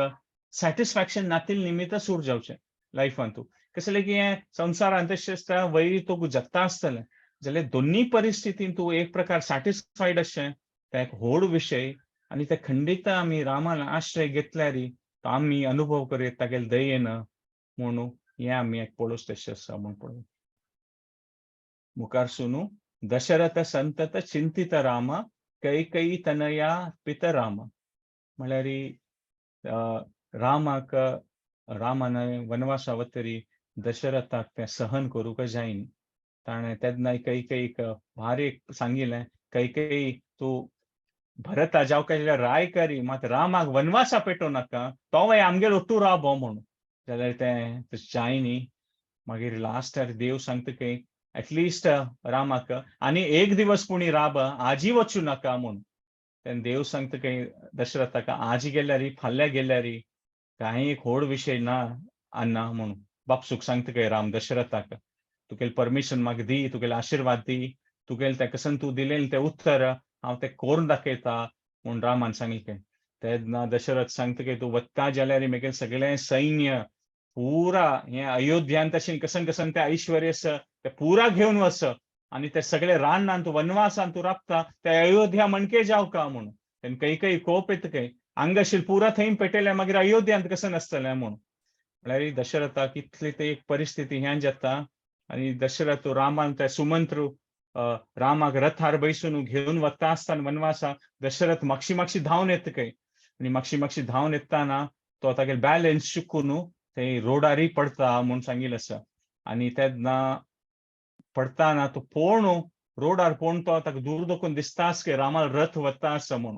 सॅटिस्फॅक्शन नातील निमित्त सूर जावचें लायफान तूं कसलें की हें संवसारांत तशें आसता वयर तो जगता आसतलें जाल्यार दोनी परिस्थितीन तूं एक प्रकार सॅटिस्फायड अशें ते एक व्हड विशय आनी ते खंडीत आमी रामान आश्रय घेतल्यार तो आमी अनुभव करयत तागेले दयेन म्हणून हें आमी एक पळोवंक तशें आसा म्हूण पळय मुखार सुनू दशरथ संतत चिंतित राम कैकयी तनया पित राम म्हळ्यार रामाक रामान वनवासा वतरी दशरथाक तें सहन करूंक जायना ताणें तेन्ना कैकयीक भारी सांगिल्लें कैकयी तूं भरता जावं राय करी मात रामाक वनवासा पेटोवं नाका तोवय आमगेर ओटू राबो म्हणून जाल्यार तें जायनी मागीर लास्टार देव सांगता की एटलिस्ट रामाक आनी एक दिवस पुणी राब आजी वचूं नाका म्हूण तेन्ना देव सांगता की दशरथाक आज गेल्यार फाल्यां गेल्यार कांय एक व्हड विशय ना अन्ना म्हणून बापसूक सांगता की राम दशरथाक तुगेलें परमिशन म्हाका दी तुगेले आशिर्वाद दी तुगेलें तें कसन तूं दिलेलें तें उत्तर हांव तें करून दाखयता म्हूण रामान सांगलें. तेन्ना दशरथ सांगता की तूं वता जाल्यार म्हगेलें सगळें सैन्य पुरा हें अयोध्यान तशें कसन कसन तें ऐश्वर्य तें पुरा घेवन वच आनी ते सगळे रानान तूं वनवासान तूं राबता ते अयोध्या मणके जावका म्हणून. तेन्ना कैकई कोप येता काय हांग आशिल्लें पुरा थंय पेटयलें मागीर अयोध्यांत कसन आसतलें म्हूण. म्हळ्यार दशरथाक इतली ती एक परिस्थिती ह्यान जाता आनी दशरथ रामान ते सुमंत्र रामाक रथार बैसून घेवन वता आसतना वनवासा दशरथ मागशी धांवन येता काय आनी मागशी धांवन येताना तो तागेले बॅलन्स चुकून थंय रोडारी पडता म्हूण सांगिल्लें आसा. आनी तेन्ना पडताना तो पळोवन रोडार पळोवन तो ताका दूर देखून दिसता आस की रामाल रथ वता आसा म्हूण.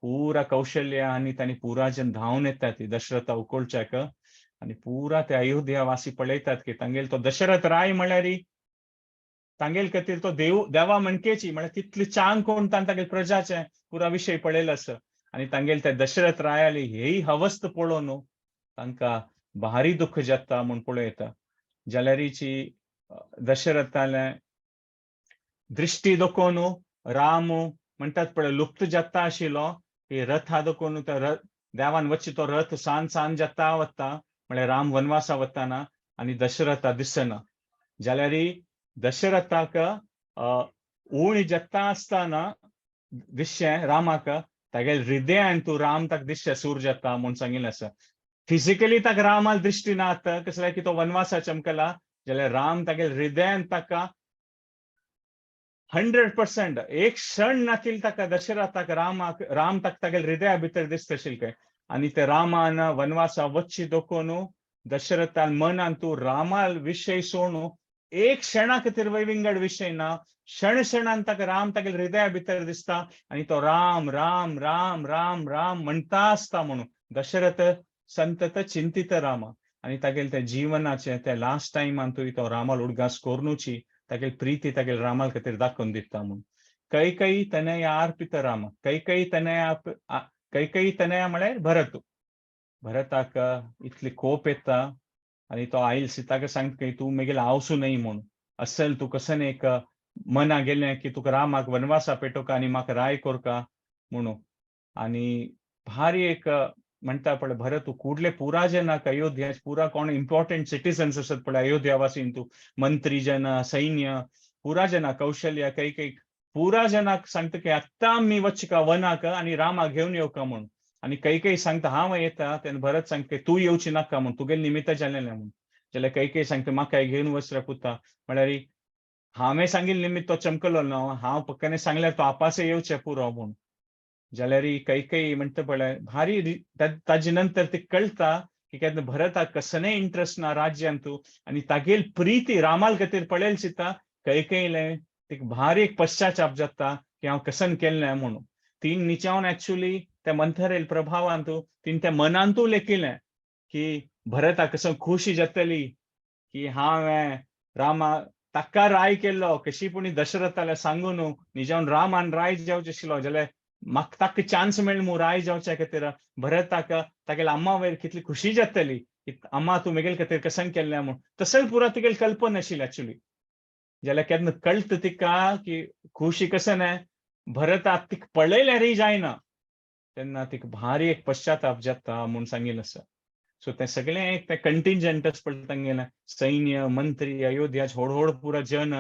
पुरा कौशल्या आनी तांणी पुरा जन धांवन येतात ती दशरथा उखलच्याक आनी पुरा ते अयोध्या वासी पळयतात की तांगेलो तो दशरथ राय म्हळ्यार तांगेल खातीर तो देवा मणकेची म्हळ्यार तितली चांग कोण तांगेले प्रजाचे पुरा विशय पळयलो आसा आनी तांगेले ते दशरथ रायाली हेय अवस्थ पळोवन तांकां भारी दुख्ख जाता म्हूण पळयता. जाल्यारीची दशरथाले दृश्टी दाखोवन राम म्हणटात पळय लुप्त जाता आशिल्लो की रथा दाखोवन देवान वच्ची तो रथ सांज जाता वता म्हळ्यार राम वनवासा वताना आनी दशरथा दिसना. जाल्यार दशरथाक उण जाता आसतना दिसचें रामाक तागेले हृदयान तूं राम ताका दिसचें सूर जाता म्हूण सांगिल्लें आसा. फिजिकली ताका रामाल दृश्टी नात कसल्यार की तो वनवासा चमकला जाल्यार राम तागेले हृदयान ताका 100% एक क्षण नातील ताका दशरथाक राम ताका तागेले हृदया भितर दिसता आशिल्लें आनी ते रामान वनवासा वच्ची दाखोवन दशरथान मनान तूं रामाल विशय सोडून एक क्षणा खातीर विंगड विशय ना क्षणान ताका राम तागेले हृदया भितर दिसता आनी तो राम राम राम राम राम म्हणटा आसता म्हणून दशरथ संतत चिंतीत रामा आनी तागेले ते जिवनाचे ते लास्ट टायमान तुवें तो रामाल उडगास कोरनुची तागेली प्रीती तागेले रामाल खातीर दाखोवन दिता म्हणून. कैकई तनया अर्पित राम कैकई तनया म्हळ्यार भरताक इतली कोप येता आनी तो आईल सीताक सांगता की तूं म्हगेलें आवसूं न्हय म्हूण असल तूं कसन एक मना गेलें की तुका रामाक वनवासा पेटोवका आनी म्हाका राय कोरका म्हणून. आनी भारी एक म्हणटा पळय भरत तूं कुडले पुरा जनाक अयोध्या पुरा कोण इम्पॉर्टंट सिटीजन्स आसत पळय अयोध्या वासीन तूं मंत्री जन सैन्य पुरा जना कौशल्या कैकई पुरा जनाक सांगता की आत्तां आमी वचका वनाक आनी रामाक घेवन येवका म्हूण आनी कैकई सांगता हांव येता तेन्ना भरत सांगता तूं येवची नाका म्हूण तुगेलें निमित्त जालेलें म्हूण. जाल्यार कैकई सांगता म्हाका घेवन वच रे पुता म्हळ्यार हांवें सांगिल्लें निमित्त तो चमकलो न्हू हांव पक्काने सांगल्यार तो आपास येवचें पुरो म्हूण. जाल्यार कैकई म्हणटा पळय भारी ताजे नंतर ते कळटा की केन्ना भरताक कसनय इंट्रस्ट ना राज्यांत आनी तागेली प्रीती रामाल खातीर पळयली चिता कैकईले भारी एक पश्चाताप जाता की हांव कसन केल्लें म्हणून. तीन निचावन एक्चुअली त्या मंथरेल प्रभावान तीन त्या मनांतू लेखिल्लें की भरताक कसं खुशी जातली की हांवें रामा ताका राय केल्लो कशी पूण दशरथाला सांगून निजावन रामान राय जावचें आशिल्लो जाल्यार म्हाका ताका चान्स मेळ्ळो म्हूण राय जावच्या खातीर भरताक तागेले अम्मा वयर कितली खुशी जातली अम्मा तूं म्हगेले खातीर कसन केल्लें म्हूण तसंच पुरा तुगेली कल्पना आशिल्ली एक्चुअली. जाल्यार केन्ना कळटा तिका की खुशी कसन भरताक तिका पळयल्यारय जायना तेन्ना तिका भारी एक पश्चाताप जाता म्हूण सांगिल्लें आसा. सो ते सगळें एक ते कंटिंजंट पळय तांगेलें सैन्य मंत्री अयोध्याचे व्हड पुरा जन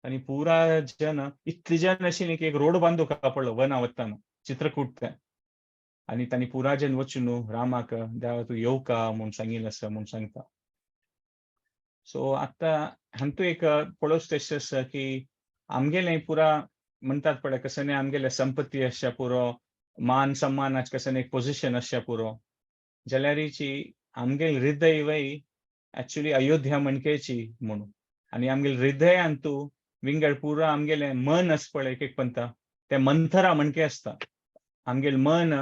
आनी पुरा जन इतली जन आशिल्लीं की एक रोड बांदूंक पडलो वना वताना चित्रकूट ते आनी तांणी पुरा जन वचून रामाक देवा तूं येवका म्हूण सांगिल्लें आसा म्हूण सांगता. सो आतां हांतू एक पळोवचें अशें आसा की आमगेलें पुरा म्हणटात पळय कसं आमगेले संपत्ती आसच्या पुरो मान सन्मानाचें कसं एक पोझिशन आसच्या पुरो जाल्यारीची आमगेल हृदय वय एक्चुअली अयोध्या मणकेची म्हणून आनी आमगेल हृदयान तूं विंगड पुरा आमगेलें मन आस पळय एक पंता तें मंथरा मणके आसता. आमगेल मन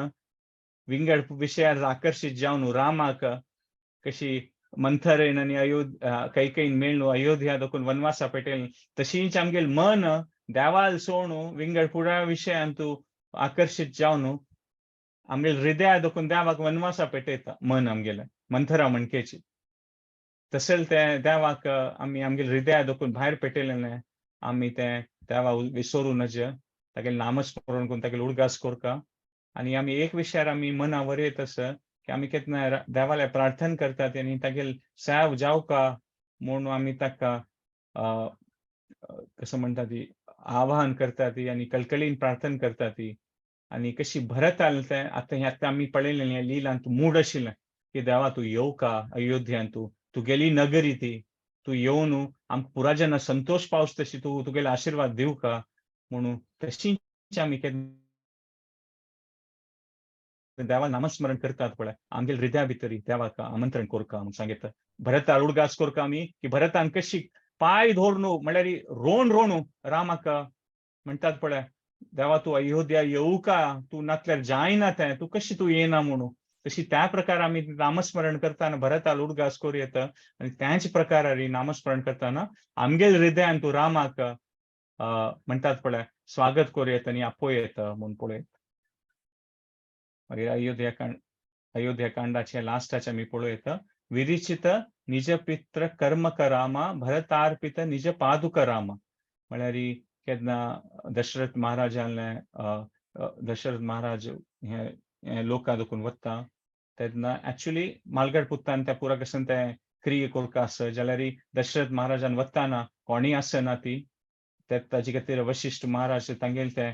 विंगड विशयार आकर्शीत जावन रामाक कशी मंथरेन आनी कैकईन मेळून अयोध्या देखून वनवासा पेटयलें तशींच आमगेल मन देवाल सोडून विंगड पुरा विशयान तूं आकर्शीत जावन आमगेल हृदया देखून देवाक वनवासा पेटयता मन आमगेलें मंथरा मणकेची. तशें ते देवाक आमी आमगेल हृदया देखून भायर पेटयलेलें आमी तें देवा विसरूं नज तागेले नामस्मरण करून तागेले उडगास कोरका आणि आम्ही एक विषयार आम्ही मनावर येत असं की आम्ही केतना देवाला प्रार्थना करतात आणि तागेले सेव जावका म्हणून आम्ही ताका कसं म्हणतात ती आवाहन करतात ती आणि कलकलीन प्रार्थना करतात ती आणि कशी भरत आलं ते आता आम्ही पळयलें लिहिलां तू मूड आशिल्लें की देवा तू येऊ का अयोध्यान तू गेली नगरी ती तू येवन आमकां पुराजना संतोष पावस तशी तू तुगेले आशीर्वाद दिव का म्हणून तशींच आमी देवा नामस्मरण करतात पळय आमगेले हृदया भितर देवाक आमंत्रण कोरका म्हणून सांगितलं भरत उडगास कोरका आमी की भरतान कशी पाय धरून म्हळ्यार रोवन रामाक म्हणतात पळय देवा तू अयोध्या येऊ का तू नातल्यार जायना तें तू कशी तू येना म्हणून तशी त्या प्रकार आम्ही नामस्मरण करताना भरताल उडगास कोर येता आणि त्याच प्रकारारी नामस्मरण करताना आमगेल हृदयान तू रामाक म्हणतात पळय स्वागत कोर येता आणि आपोय येता म्हणून पळय मागीर अयोध्या कांडाचे लास्टाचे आमी पळयता विरिचित निज पित्र कर्म करामा भरतार्पित निज पादुक रामा म्हळ्यार केन्ना दशरथ महाराज हे लोकां दुखून वता तेन्ना एक्चुअली मालगड पुत्तान त्या पुरा कसन ते क्रिये कोरका आसा जाल्यार दशरथ महाराजान वताना कोणी आसना ती ताजे खातीर वशिश्ठ महाराज तांगेले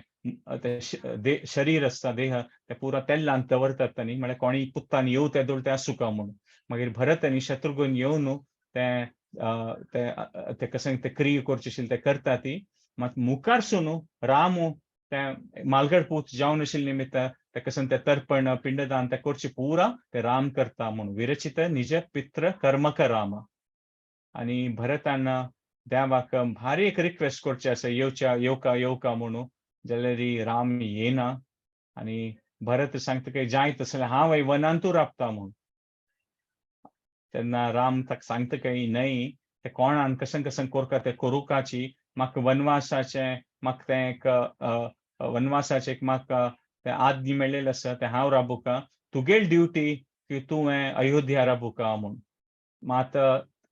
ते शरीर आसता देह ते पुरा तेल्लान दवरतात तांणी म्हळ्यार कोणी पुत्तान येऊ ते दोळ ते आसूं का म्हणून मागीर भरत आनी शत्रुघ्न येवन ते कशें ते क्रिये करचे आशिल्ले ते करता ती मात मुखारसून राम ते मालगड पूत जावन आशिल्ले निमित्त ते कसन ते तर्पण पिंडदान ते करचे पुरा ते राम करता म्हणून विरचित निज पित्र कर्मक राम आणि भरतान देवाक भारी एक रिक्वेस्ट करचे आसा येवका म्हणून जाल्यार राम येना आणि भरत सांगता की जायत असलें हांव वनांतू राबता म्हणून तेन्ना राम ताका सांगता की न्हय ते कोणान कसन कोरता ते कोरुकाची म्हाका वनवासाचे म्हाका ते आज्ञा मेळ्ळेले आसा ते हांव राबुका तुगेल ड्युटी की तुवें अयोध्या राबुका म्हणून मात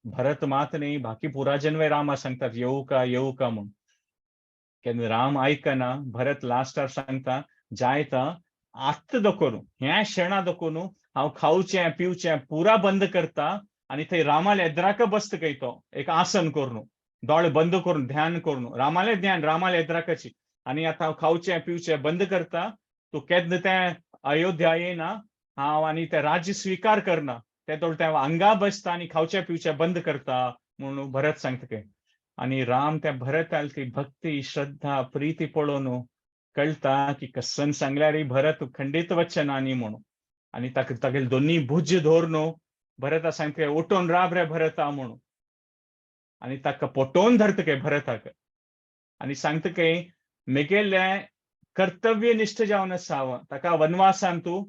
भरत मात न्ही बाकी पुरा जनवे रामा सांगतात येऊ का म्हणून केन्ना राम आयकना भरत लास्टार सांगता जायता आत्त दोकोन ह्या क्षणा दोकोन हांव खावचें पिवचें पुरा बंद करता आणि थंय रामाले एद्राक बसता काय तो एक आसन करून दोळे बंद करून ध्यान करून रामाले एद्राकाची आणि आता हांव खावचें पिवचें बंद करता तू केन्ना तें अयोध्या येना हांव आनी ते राज्य स्वीकार करना ते दोळ ते हांगा बसता आनी खावचें पिवचें बंद करता म्हणून भरत सांगता काय आणि राम त्या भरत ती भक्ती श्रद्धा प्रीती पळोवन कळता की कसन सांगल्यार भरत खंडित वचना न्ही म्हणून आणि तागेले दोन्ही भुज धरून भरता सांगता उठोन राब रे भरता म्हणून आणि ताका पोटोवन धरता काय भरताक आणि सांगता काय म्हगेले कर्तव्यनिष्ठ जावन आसा ताका वनवासान तू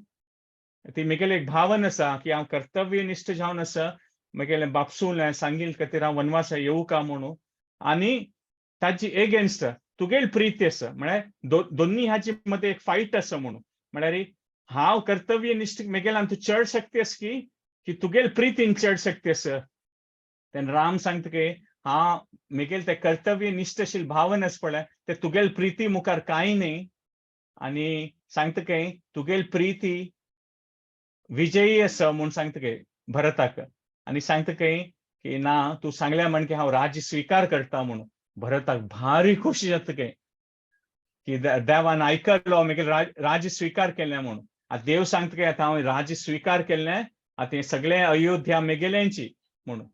ती म्हगेली एक भावना आसा की हांव कर्तव्यनिष्ठ जावन आसा म्हगेले बापसून सांगिल खातीर हांव वनवासा येवं का म्हणून आणि ताची एगेन्स्ट तुगेल प्रीती आसा म्हळ्यार दोन्ही हाचे मध्ये एक फायट आसा म्हणून म्हळ्यार हांव कर्तव्यनिष्ठ म्हगेल्यान तू चड शक्ती आसा की तुगेल प्रितीन चड शक्ती आसा तेन्ना राम सांगता की हांव म्हगेल ते कर्तव्यनिष्ठ आशिल्ली भावना आसा पळय ते तुगेल प्रिती मुखार कांय न्ही आणि सांगता की तुगेल प्रिती विजयी आसा म्हणून सांगता की भरताक आणि सांगता की ना तू सांगल्या म्हण की हांव राज्य स्वीकार करता म्हणून भरताक भारी खुशी जाता की देवान आयकलो म्हगेल राज्य स्वीकार केलें म्हणून आता देव सांगता की आता हांव राज्य स्वीकार केलें आता हें सगळें अयोध्या म्हगेल्यांची म्हणून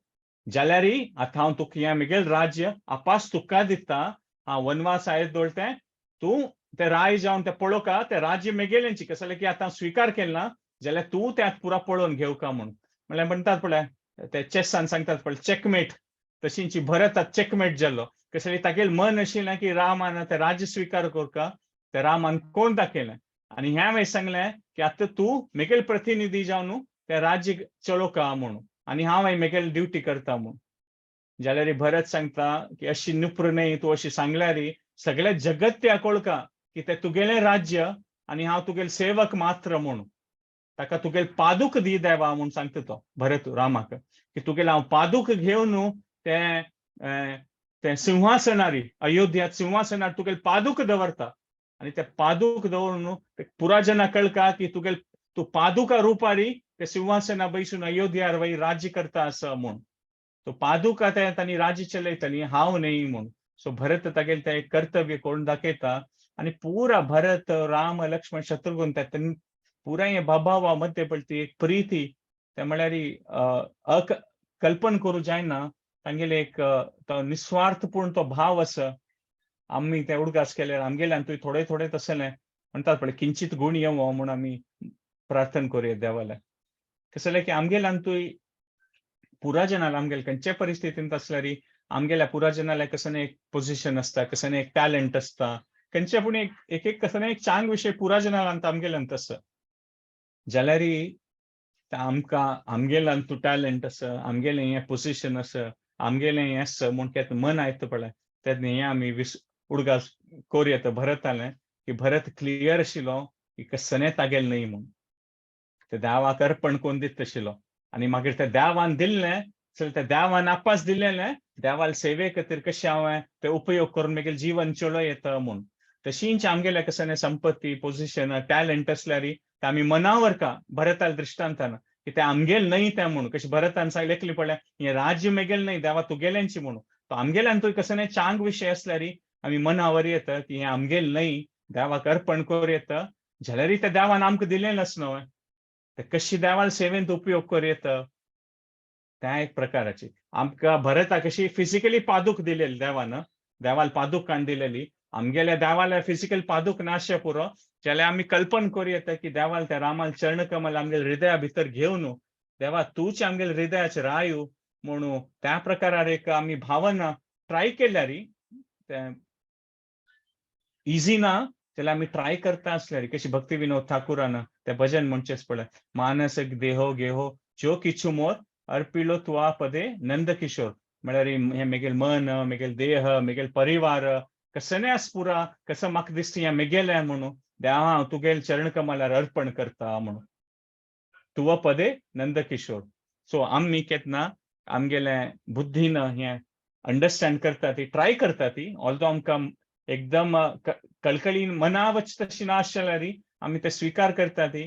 जाल्यार आता हांव तुका हें म्हगेल राज्य आपास तुका दिता हांव वनवास आयज दवरतें तूं ते राय जावन ते पळोवका ते राज्य म्हगेल्यांची कसं जालें की आतां स्वीकार केलें ना जाल्यार तूं ते पुरा पळोवन घेवका म्हणून म्हळ्यार म्हणटात पळय ते चेसान सांगतात पळय चेकमेट तशींची भरत चेकमेट जाल्लो कसले तागेलें मन आशिल्लें की रामान ते राज्य स्वीकार करका ते रामान कोण दाखयलें आणि ह्या वेळेस सांगलें की आतां तूं म्हगेल प्रतिनिधी जावन ते राज्य चलोवका म्हणून आणि हांव म्हगेली ड्युटी करता म्हणून जाल्यार भरत सांगता की अशी नुप्र न्हय तूं अशी सांगल्यार सगळे जगत ते कळका की ते तुगेलें राज्य आणि हांव तुगेल सेवक मात्र म्हणून ताका तुगेल पादुक दी देवा म्हणून सांगता तो भरत रामाक की तुगेल हांव पादुक घेवन ते सिंहासनार अयोध्यात सिंहासनार तुगेल पादुक दवरता आणि त्या पादूक दवरून पुराजना कळका की तू पादुका रुपारी ते सिंहासना बैसून अयोध्यार वही राज्य करता असं म्हूण तो पादुका त्यांनी राज्य चलयतली हांव न्ही म्हूण सो भरत तागेल ते एक कर्तव्य करून दाखयता आणि पुरा भरत राम लक्ष्मण शत्रुघ्न त्यांनी पुरा हे बाबा मध्ये पडती एक प्रीती ते म्हळ्यार कल्पन करू जायना तांगेले एक तो निस्वार्थपूर्ण तो भाव असं आम्ही त्या उडगास केल्यार आमगेल्यान तुवें थोडे थोडे तसलें म्हणटात पळय किंचित गुण येवं म्हूण आमी प्रार्थना करूया देवाला कसले की आमगेल्यान तुवें पुरा जनाला आमगेले खंयचे परिस्थितींत आसल्यार आमगेल्या पुरा जनाला कसं एक पोझिशन असता कसं एक टॅलेंट असता खंयचे पूण एक कसं एक चांग विषय पुरा जनाला आमगेल्यान तसं जाल्यार आमकां आमगेल्यान तूं टॅलेंट असं आमगेलें हें पोझिशन असं आमगेलें हें असं म्हूण केन्ना मन आयता पळय तेन्ना हें आमी उडगास कोर येता भरतालें की भरत क्लियर आशिल्लो की कसने तागेल न्ही म्हूण ते देवाक अर्पण करून दिता आशिल्लो आनी मागीर त्या देवान दिल्लें त्या देवान आपास दिलेलें देवाल सेवे खातीर कशें हांवें ते उपयोग करून मागीर जीवन चलोय येता म्हूण तशींच आमगेल्या कसं संपत्ती पोझिशन टॅलेंट असल्यार ते आमी मनावर का भरताल दृश्टांतान की ते आमगेल न्ही ते म्हूण कशें भरतान सांगलें पळय हें राज्य मेगेल न्ही देवा तुगेलेंची म्हूण तो आमगेल्यान तुवें कसं चांग विशय असल्यार आमी मनावर येता की हें आमगेल न्ही देवाक अर्पण करूं येता जाल्यार त्या देवान आमकां दिलें न्हय ते कशी देवाल सेवेंत उपयोग करूं येता त्या एक प्रकाराची आमकां भरता कशी फिजिकली पादूक दिलेली देवाल पादूक काण दिलेली आमगेल्या देवाला फिजिकल पादूक नाशे पुरो जाल्यार आमी कल्पन करूं येता की देवाल त्या रामाल चरण कमल आमगे हृदया भितर घेवन देवा तूच आमगे हृदयाचेर रायू म्हणून त्या प्रकारार एक आमी भावना ट्राय केल्यार इजी ना जाल्यार आमी ट्राय करता आसल्यार कशी भक्ती विनोद ठाकुरान ते भजन म्हणचेच पळय मानस देहो गेहो ज्यो किछु मोर अर्पिलो तुआ पदे नंद किशोर म्हळ्यार हे मेगेल मन मेगेल देह मेगेल परिवार कसने आस पुरा कसं म्हाका दिसता हें मेगेलें म्हणून देवा हांव तुगेल चरण कमलार अर्पण करता म्हणून तुवा पदे नंद किशोर सो आमी केन्ना आमगेले बुद्धीन हें अंडरस्टँड करता ती ट्राय करता ती ऑल्दो आमकां एकदम कळकळीन मनावच तशी ना आसल्यार आमी ते स्वीकार करता ती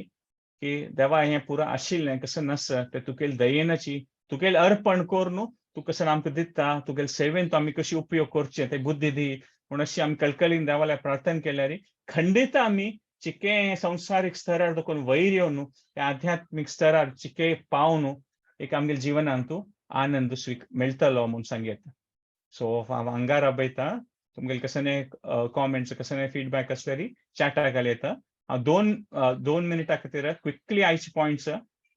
की देवा हें पुरा आशिल्लें कसं नस ते तुगेल दयेनची तुगेल अर्पण कोर न्हू तूं कसं आमकां दिता तुगेल सेवेंत आमी कशी उपयोग करचे ते बुद्धी दी म्हूण अशी आमी कळकळीन देवाला प्रार्थना केल्यार खंडीत आमी चिके संवसारीक स्तरार देखून वयर येवन त्या आध्यात्मीक स्तरार चिके पावन एक आमगेल जिवनांत तूं आनंद मेळटलो म्हूण सांगेत सो हांव हांगार राबयता तुमगेल कसं कॉमेंट्स कसं फीडबॅक असल्यार चॅटा घालयता हांव दोन मिनिटां खातीर क्विकली आयचे पॉयंट्स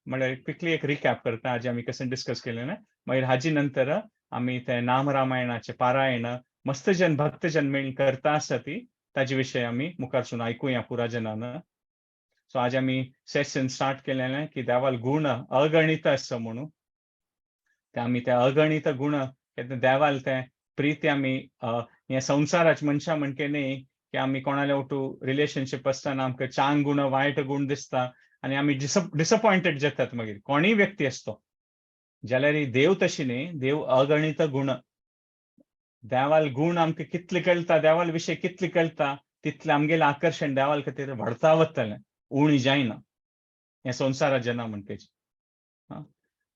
म्हळ्यार क्विकली एक रिकॅप करता हाजे आमी कसं डिस्कस केलें मागीर हाजे नंतर आमी ते नाम रामायणाचे पारायण मस्तजन भक्तजन मेळून करता आसता ती ताजे विशय आमी मुखारसून आयकुया पुरा जनान सो आज आमी सेशन स्टार्ट केलेलें की देवाल गुण अगणित आसा म्हणून ते आमी ते अगणित गुण देवाल ते प्रीती आमी हे संवसाराचे मनशां म्हणके न्ही की आमी कोणाले वटू रिलेशनशीप आसतना आमकां चांग गुण वायट गुण दिसता आनी आमी डिसअपॉयंटेड जातात मागीर कोणीय व्यक्ती असतो जाल्यार देव तशी न्ही देव अगणित गुण देवाल गुण आमकां कितले कळटा देवाल विशय कितले कळटा तितलें आमगेलें आकर्शण देवाल खातीर वाडता वतलें उणी जायना हे संवसारात जेन्ना म्हणटेची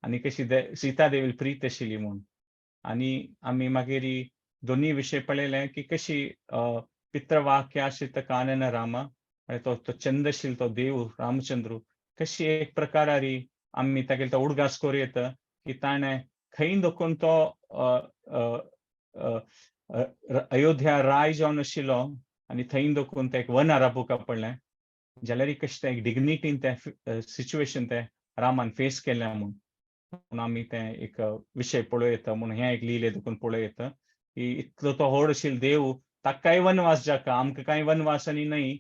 आनी कशी सीता देवी प्रीत आशिल्ली म्हूण आनी आमी मागीर दोनी विशय पळयले की कशी पितृवाक्य आशिल्लो कानन रामा तो चंदशील तो देव रामचंद्र कशी एक प्रकारार आमी तागेले तो उडगास करूं येता की ताणें खंय देखून तो अयोध्या राय जावन आशिल्लो आनी थंय देखून ते एक वन राबुका पडलें जाल्यार कशें ते एक डिग्निटीन ते सिच्युएशन ते रामान फेस केलें म्हणून आमी ते एक विशय पळोवं येता म्हणून हें एक लिले देखून पळोवं येता की इतलो तो व्हड आशिल्लो देव ताका कांय वनवास जाका आमकां कांय वनवास आनी न्हय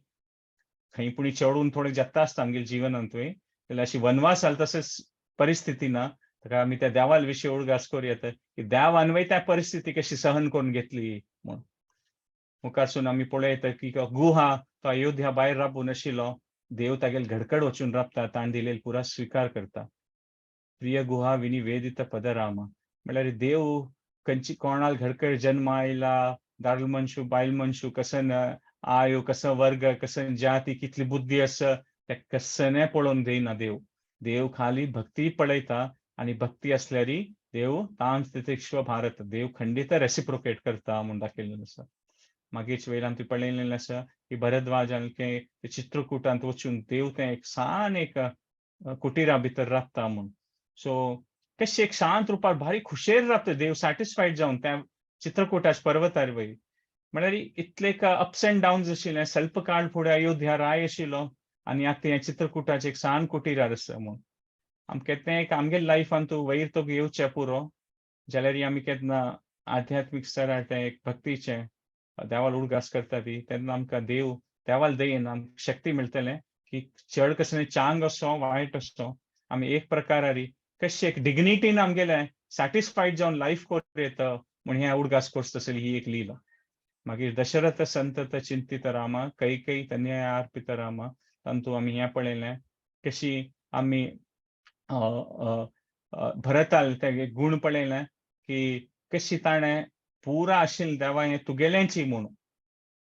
खंय पुणी चडून थोडें जाता आसता आमगेल्या जिवनांत जाल्यार अशी वनवास जाल्या तसंच परिस्थिती ना ताका आमी त्या देवाल विशय उडगास करूं येता की देवान त्या परिस्थिती कशी सहन करून घेतली म्हूण मुखारसून आमी पळोवं येता की गुहा तो अयोध्या भायर राबून आशिल्लो देव तागेले घडकड वचून राबता ताणें दिलेली पुरा स्विकार करता प्रिय गुहा विनी वेदित पदरामा म्हळ्यार देव खंयची कोणाल घडकड जन्म आयला दादलो मनशू बायल मनशू कसन आयो कसं वर्ग कसं जाती कितली बुद्धी असं त्या कसं पळोवन देयना देव. देव खाली भक्ती पळयता आणि भक्ती असल्यारी देव तांच तितिक्ष्व भारत देव खंडित रेसिप्रोकेट करता म्हूण दाखयल्लें आसा. मागीरच्या वेळेला आमी पळयल्लें आसा की भरद्वाजान ते चित्रकुटांत वचून देव तें एक सान एक कुटिरा भितर राबता म्हूण. सो कशें एक शांत रुपार भारी खुशेर राबता देव सॅटिस्फायड जावन त्या चित्रकुटाच्या पर्वतार वयर. म्हळ्यार इतले अप्स एंड डाउन्स आशिल्ले स्वल्प काळ फुडें अयोध्या राय आशिल्लो आनी आतां हें चित्रकुटाचें एक सान कुटिरार आसा म्हूण. आमकां तें एक आमगे लायफान तूं वयर तो येवचें पुरो जाल्यार आमी केन्ना आध्यात्मीक स्तरार तें एक भक्तीचें देवाल उडगास करता ती तेन्ना आमकां देव देवाल दयेन आमकां शक्ती मेळटलें की चड कसलें चांग असो वायट असो आमी एक प्रकारारी कशें एक डिग्निटीन आमगेलें सॅटिस्फायड जावन लायफ कोर येता म्हूण हें उडगास कोर्स तसली ही एक लीला. मागीर दशरथ संतत चिंतित रामा कैकई तनया अर्पित रामा तांतू आमी हें पळयलें कशी आमी भरताल ते गूण पळयलें की कशी ताणें पुरा आशिल्लें देवा हें तुगेलेंची म्हूण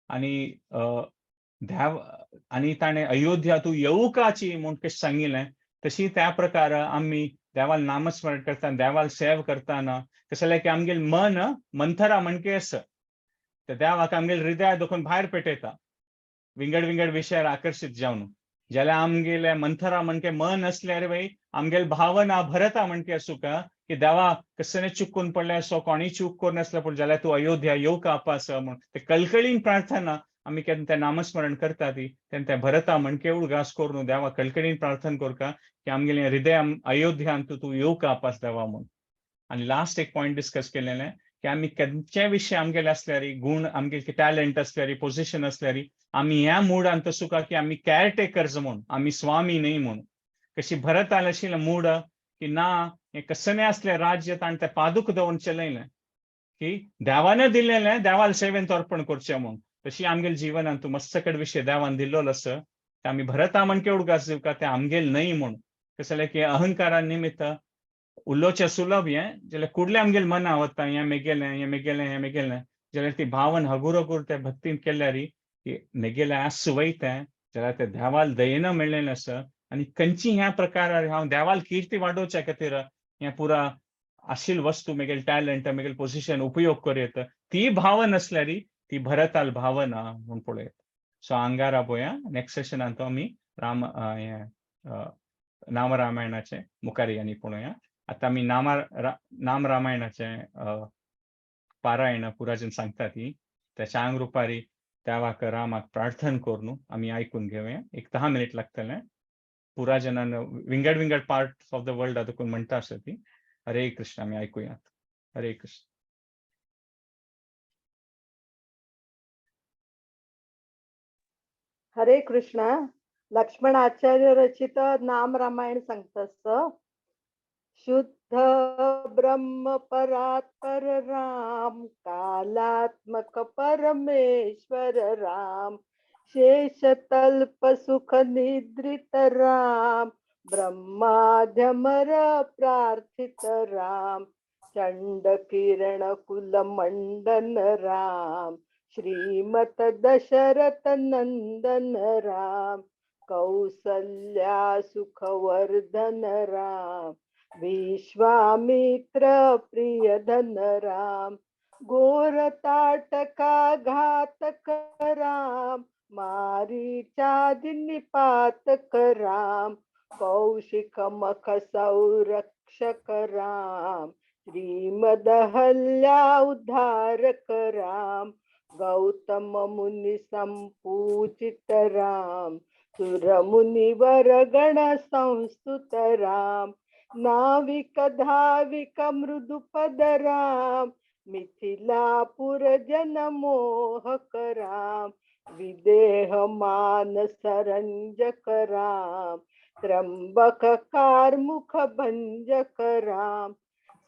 आनी देव आनी ताणें अयोध्या तूं येवकाची म्हूण कशें सांगिल्लें तशी त्या प्रकार आमी देवाल नामस्मरण करता देवाल सेव करतना कशें जालें की आमगेलें मन मंथरा म्हणके आसा त्या देवाक आमगेलें हृदय दुखून भायर पेटयता विंगड विंगड विशयार आकर्शीत जावन जाल्यार आमगेलें मंथरा म्हणके मन असल्यार वय आमगेल भावना भरता म्हणके आसूं का की देवा कसले चुकून पडले असो कोणी चूक करून नासलो पूण जाल्यार तूं अयोध्या येवका आपास म्हूण ते कळकळीन प्रार्थना आमी केन्ना तें नामस्मरण करता ती तेन्ना तें भरता म्हणके उडगास करून देवा कळकळीन प्रार्थना करता की आमगेलें हृदय अयोध्यान तूं येवका आपास देवा म्हूण. आनी लास्ट एक पॉयंट डिस्कस केलेलें की आमी खंयचे विशय आमगेले असल्यार गूण आमगे टॅलंट असल्यार पोजिशन असल्यार आमी ह्या मुडान तसो का की आमी कॅरटेकर्स म्हूण आमी स्वामी न्हय म्हूण. कशी भरताल आशिल्लें मूड की ना हें कसलें असलें राज्य ताणें तें पादूक दवरून चलयलें की देवान दिल्लें देवाल सेवेंत अर्पण करचें म्हूण. तशी आमगेल्या जिवनांत तूं मस्तकड विशय देवान दिल्लो आसा ते आमी भरता म्हणके उडगास दिवका तें आमगेलें न्हय म्हूण. कशें जालें की अहंकारा निमित्त उल्लोचें सुलभ हें जाल्यार कुडलें आमगेलें मना वता हें मेगेलें जाल्यार ती भावन हगूर हगूर ते भक्तीन केल्यार मेगेलें आस वयता जाल्यार ते देवाल दयेन मेळ्ळेलें आसा आनी खंयची ह्या प्रकारार हांव देवाल किर्ती वाडोवच्या खातीर हें पुरा आशिल वस्तू मेगेल टॅलंट मेगेल पोजिशन उपयोग करीत ती भावन असल्यार ती भरताल भावना म्हूण पळयत. सो आंगारा पळोवया नेक्स्ट सेशनांत तो आमी नाम रामायणाचें मुखार आनी पळोवया. आतां आमी नाम रामायणाचें पारायण पुराजन सांगता ती त्याच्या अंग रुपारी देवाक रामाक प्रार्थना करून आमी आयकून घेवया. एक 10 मिनिट लागतले. पुराजनान विंगड विंगड पार्ट ऑफ द वर्ल्ड देखून म्हणटा आसा ती. हरे कृष्ण आमी आयकुयात. हरे कृष्ण. हरे कृष्ण. लक्ष्मण आचार्य रचित नाम रामायण सांगता शुद्ध ब्रह्म परात्पर राम कालात्मक परमेश्वर राम शेष तल्प सुख निद्रित राम ब्रह्माध्यमर प्रार्थित राम चंड किरण कुल मंडन राम श्रीमत दशरथ नंदन राम कौसल्या सुखवर्धन राम विश्वामित्र प्रियधन राम घोर ताटका घातक राम मारीचादि निपातक राम कौशिक मख संरक्षक राम श्रीमदहल्या उद्धारक राम गौतम मुनि संपूजित राम सुर मुनिवर गण संस्तुत राम नाविक धाविक मृदुपद राम मिथिलापुर जन मोहक राम विदेह मान सरंजक राम त्र्यंबक कारमुख भंजक राम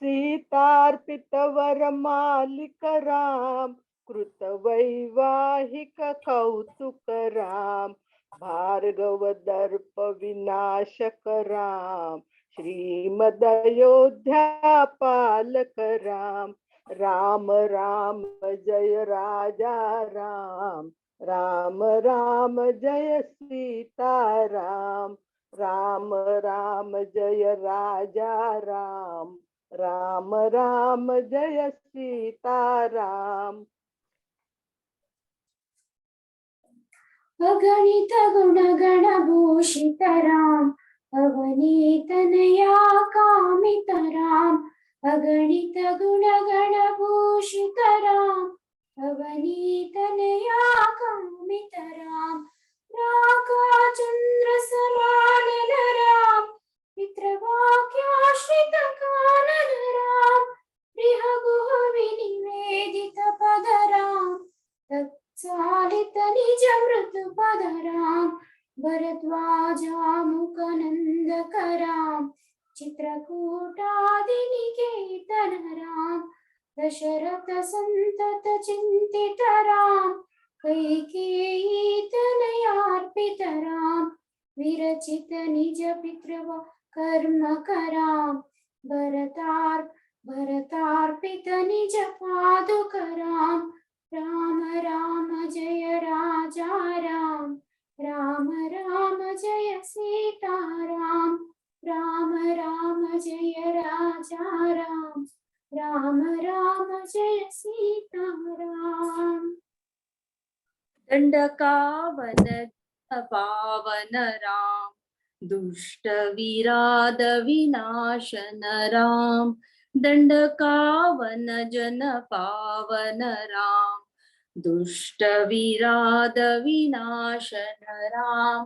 सीतार्पित वर मालिक राम कृत वैवाहिक कौतुक राम भार्गव दर्प विनाशक राम श्रीमदयोध्या पालक राम राम राम जय राजा राम, राम राम जय सीता राम, राम राम जय राजा राम, राम राम जय सीता राम। अगणित गुणगण भूषित राम, अवनीतनया कामित राम, अगणित गुणगण भूषित राम, अवनीतनया कामित राम, रागाचंद्र समानन राम, पितृवाक्याश्रित कानन राम, गृहगुह विनिवेदित पद राम, चालित निज मृत्यु पद राम, भरद्वाजामुख नंदक राम, चित्रकूटादि निकेतन राम, दशरथ संतत चिंतित राम, कैकेयी तनयार्पित राम, विरचित निज पितृव कर्म कराम, भरतार्पित निज पादुक राम, राम राम जय राजा राम, राम राम जय सीता राम, राम राम जय राजा राम, राम राम जय सीता राम। दंडकावन पावन राम, दुष्ट विराद विनाशन राम, दंडकावन जन पावन राम, दुष्ट विराद विनाशन राम,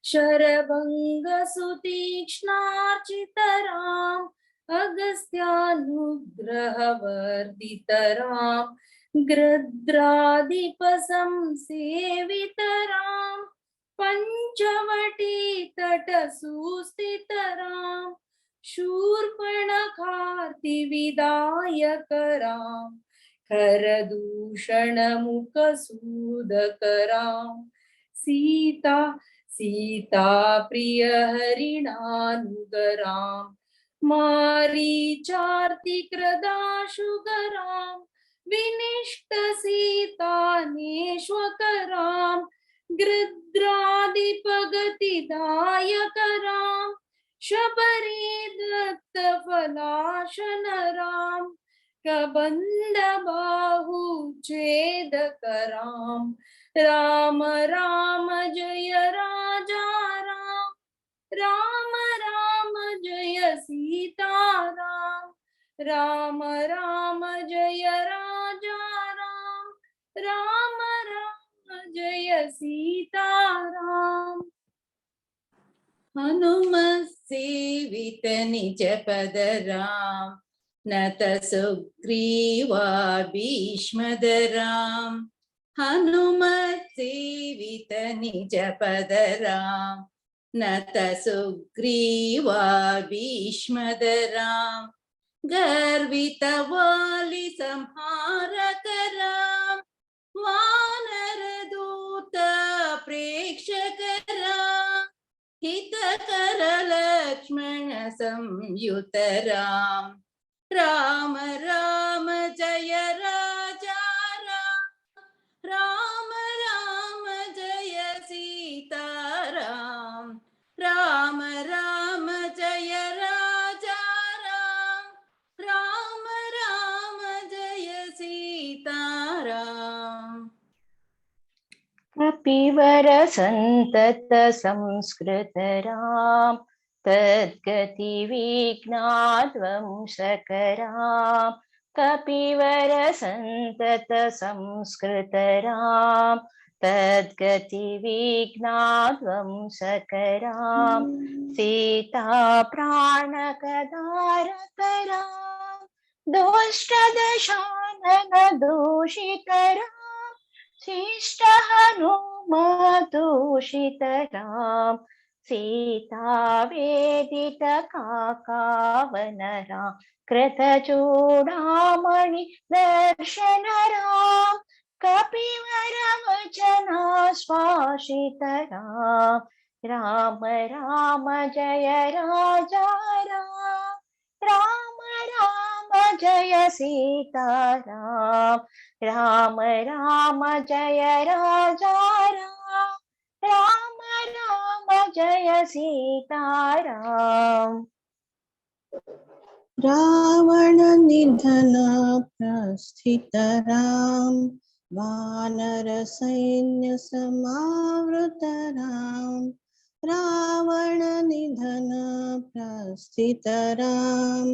शरभंग सुतीक्ष्णार्चित राम, अगस्त्यानुग्रह वर्धित राम, गृध्रादीप संसेवित राम, पंचवटी तट सुस्थित राम, शूर्पणखार्ति विदायक राम, खरदूषण मुख सूदक राम, सीता प्रिय हरिणानुग राम, मारीचार्तिकृदाशुग राम, विनिष्ट सीतानेश्वक राम, गृध्रादिपगतिदायक राम, शबरी दत्त फलाशन राम, कबंद बाहु छेदक राम, राम राम जय राजा राम, राम राम जय सीता राम, राम राम जय राजा राम, राम राम जय सीता राम। हनुमत सेवित निज पद राम, नत सुग्रीवा भीष्मद राम, हनुमत सेवित निज पद राम, नत सुग्रीवा भीष्मद राम, गर्वित वाली संहारक राम, वानर दूत प्रेक्षक राम, हितकर लक्ष्मण संयुत राम, राम राम जय राजा राम, राम राम जय सीता राम, राम राम जय राजा राम, राम राम जय सीता राम। कपिवर संतत संस्कृत राम, तद्गति विघ्नाध्वंसक राम, कपिवर संतत संस्कृत राम, तद्गति विघ्नाध्वंसक राम, सीता प्राणकधारक राम, दुष्ट दशानन दूषित राम, शिष्ट हनुमतूषित राम, सीता वेदित काकावन राम, कृतचूडामणि दर्शन राम, कपिवर वचनाश्वासित राम, राम राम जय राजा राम, राम राम जय सीताराम, राम राम जय राजा राम, राम राम जय सीताराम। रावण निधन प्रस्थित राम, वानर सैन्य समावृत राम। रावण निधन प्रस्थित राम,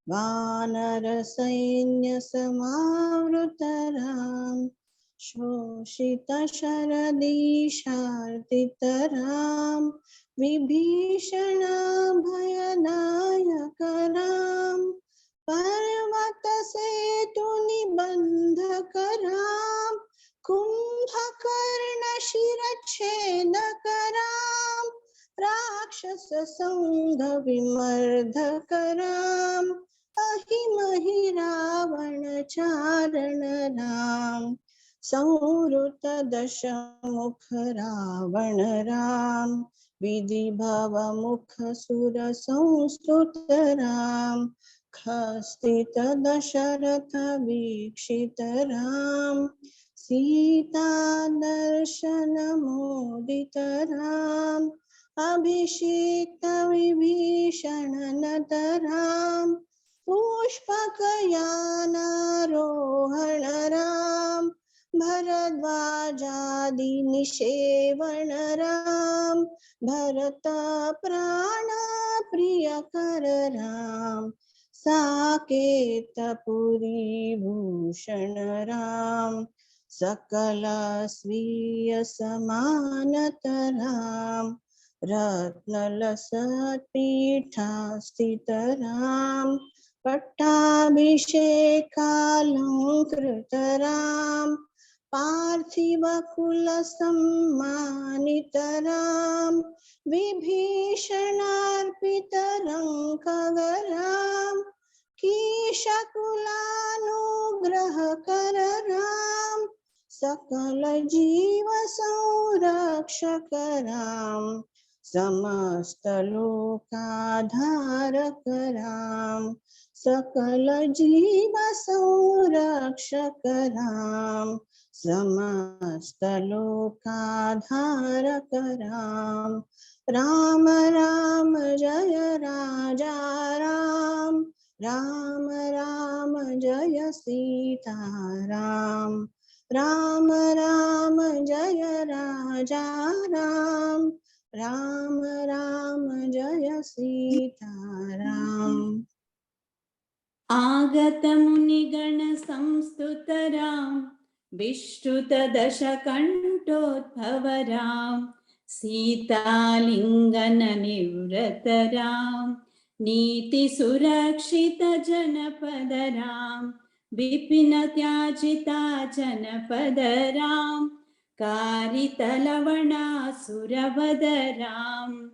वानर सैन्य समावृत राम। शोषित शरदीशार्दित राम, विभीषण भयनायक राम। पर्वत सेतु निबंधक राम, कुंभकर्ण शिरच्छेदक राम। राक्षस संघ विमर्दक राम, अहिमहि रावण चारण राम। संवृत दशमुख रावण राम, विधिभव मुख सुर संस्तुत राम। खस्तित दशरथ वीक्षित राम, सीता दर्शन मोदित राम। अभिषिक्त विभीषण नत राम, पुष्पक यानारोहण राम। भरद्वाजादि निषेवण राम, भरत प्राण प्रियकर राम। साकेतपुरी भूषण राम, सकल स्वीय समानत राम। रत्नलसत् पीठास्थित राम, पट्टाभिषेकालंकृत राम। पार्थिव कुल सम्मानित राम, विभीषणार्पित रंकग राम। कीशकुलानुग्रह कर राम, सकल जीव संरक्षक राम। समस्त लोकाधारक राम, सकल जीव संरक्षक राम। समस्त लोकाधारक राम। राम राम जय राजा राम, राम राम जय सीताराम। राम राम जय राजा राम, राम राम जय सीताराम। आगत मुनिगण संस्तुत राम, विश्रुत दशकंठोद्भव राम। सीतालिंगन निवृत राम, नीति सुरक्षित जनपद राम। विपिन त्याजिता जनपद राम, कारित लवणासुरवध राम।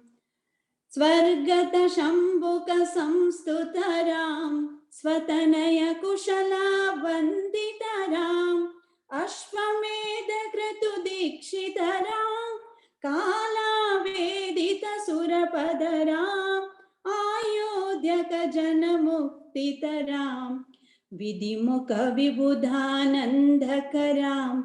स्वर्गत शंभुक संस्तुत राम, स्वतनय कुशला वंदित राम। अश्वमेध क्रतु दीक्षित राम, कालावेदित सुरपद राम। अयोध्यक जन मुक्तित राम, विधिमुख विबुधानंदक राम।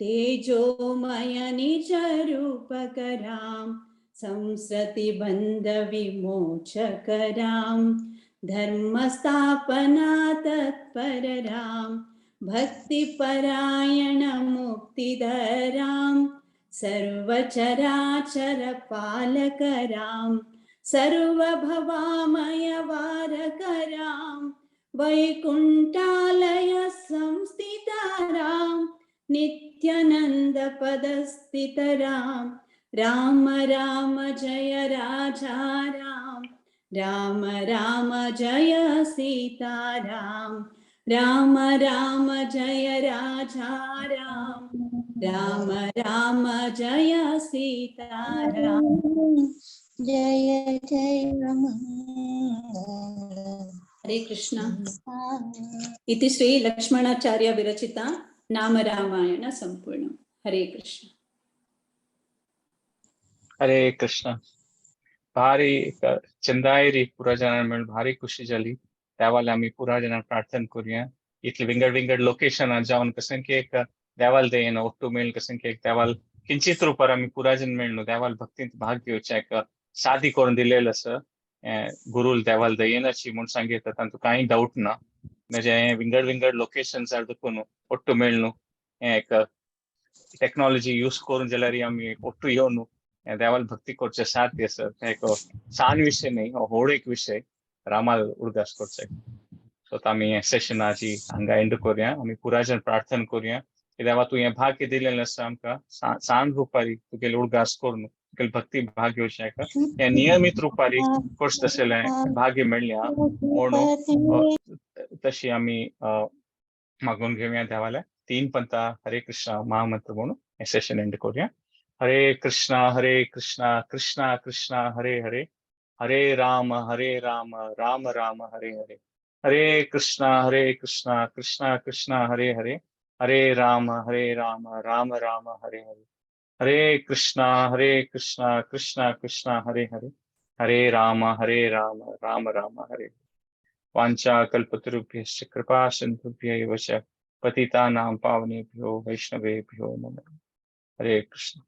तेजोमय निज रूपक राम, संसति बंध विमोचक राम। धर्म स्थापना तत्पर राम, भक्ति परायण मुक्तिधर राम। सर्वचराचर पालक राम, सर्वभवामय वारक राम। वैकुंठालय संस्थित राम, नित्यानंद पदस्थित राम। राम राम जय राजा राम, राम राम जय सीताराम। राम राम जय राजा राम, राम राम जय सीताराम। जय जय राम। हरे कृष्ण। इति श्री लक्ष्मणाचार्य विरचिता नाम रामायण संपूर्ण। हरे कृष्ण। हरे कृष्ण। भारी चंदायरी पूरा जनन में भारी खुशी जली देवाला आम्ही पुरा जन प्रार्थना करूया इतले विंगड विंगड लोकेशन जाऊन कसं की एक देवाल देयन ಒಟ್ಟು ಮೇಲ್ कसं की एक देवाल किंचित रूपार आम्ही पुरा जन मेळनो देवाल भक्तींत भाग घेवचे एक सादी करून दिलेलं असं गुरुल देवाल देयनाची म्हणून सांगितलं तांतू काही डाऊट ना म्हणजे विंगड विंगड लोकेशन्स देखून ಒಟ್ಟು मेळनो एक टेक्नॉलॉजी यूज करून जाल्यार आम्ही ಒಟ್ಟು येवन देवाल भक्ती करचे साथ असत एक सान विषय नाही व्हड एक विषय रामाल उर्गास करचे सो आम्ही सेशनाची हांगा एंड करूया आम्ही पुरा जन प्रार्थना करूया की देवा तू हे भाग्य दिलेलं आसा आमकां सान रुपारी तुगेले उर्गास करून तुगेले भक्ती भाग घेवचे हे नियमित रुपारी कोर्स तसले भाग्य मेळ्ळ्या म्हणून तशी आम्ही मागून घेऊया देवाला 3 पंथा हरे कृष्णा महामंत्र म्हणून हे सेशन एंड करूया हरे कृष्णा कृष्णा कृष्णा हरे हरे हरे राम राम राम हरे हरे हरे कृष्णा कृष्णा कृष्णा हरे हरे हरे राम राम राम हरे हरे हरे कृष्णा कृष्णा कृष्णा हरे हरे हरे राम राम राम हरे वाञ्छा कल्पतरुभ्यश्च कृपा सिन्धुभ्यैव च पतितानां पावनेभ्यो वैष्णवेभ्यो नमः हरे कृष्ण।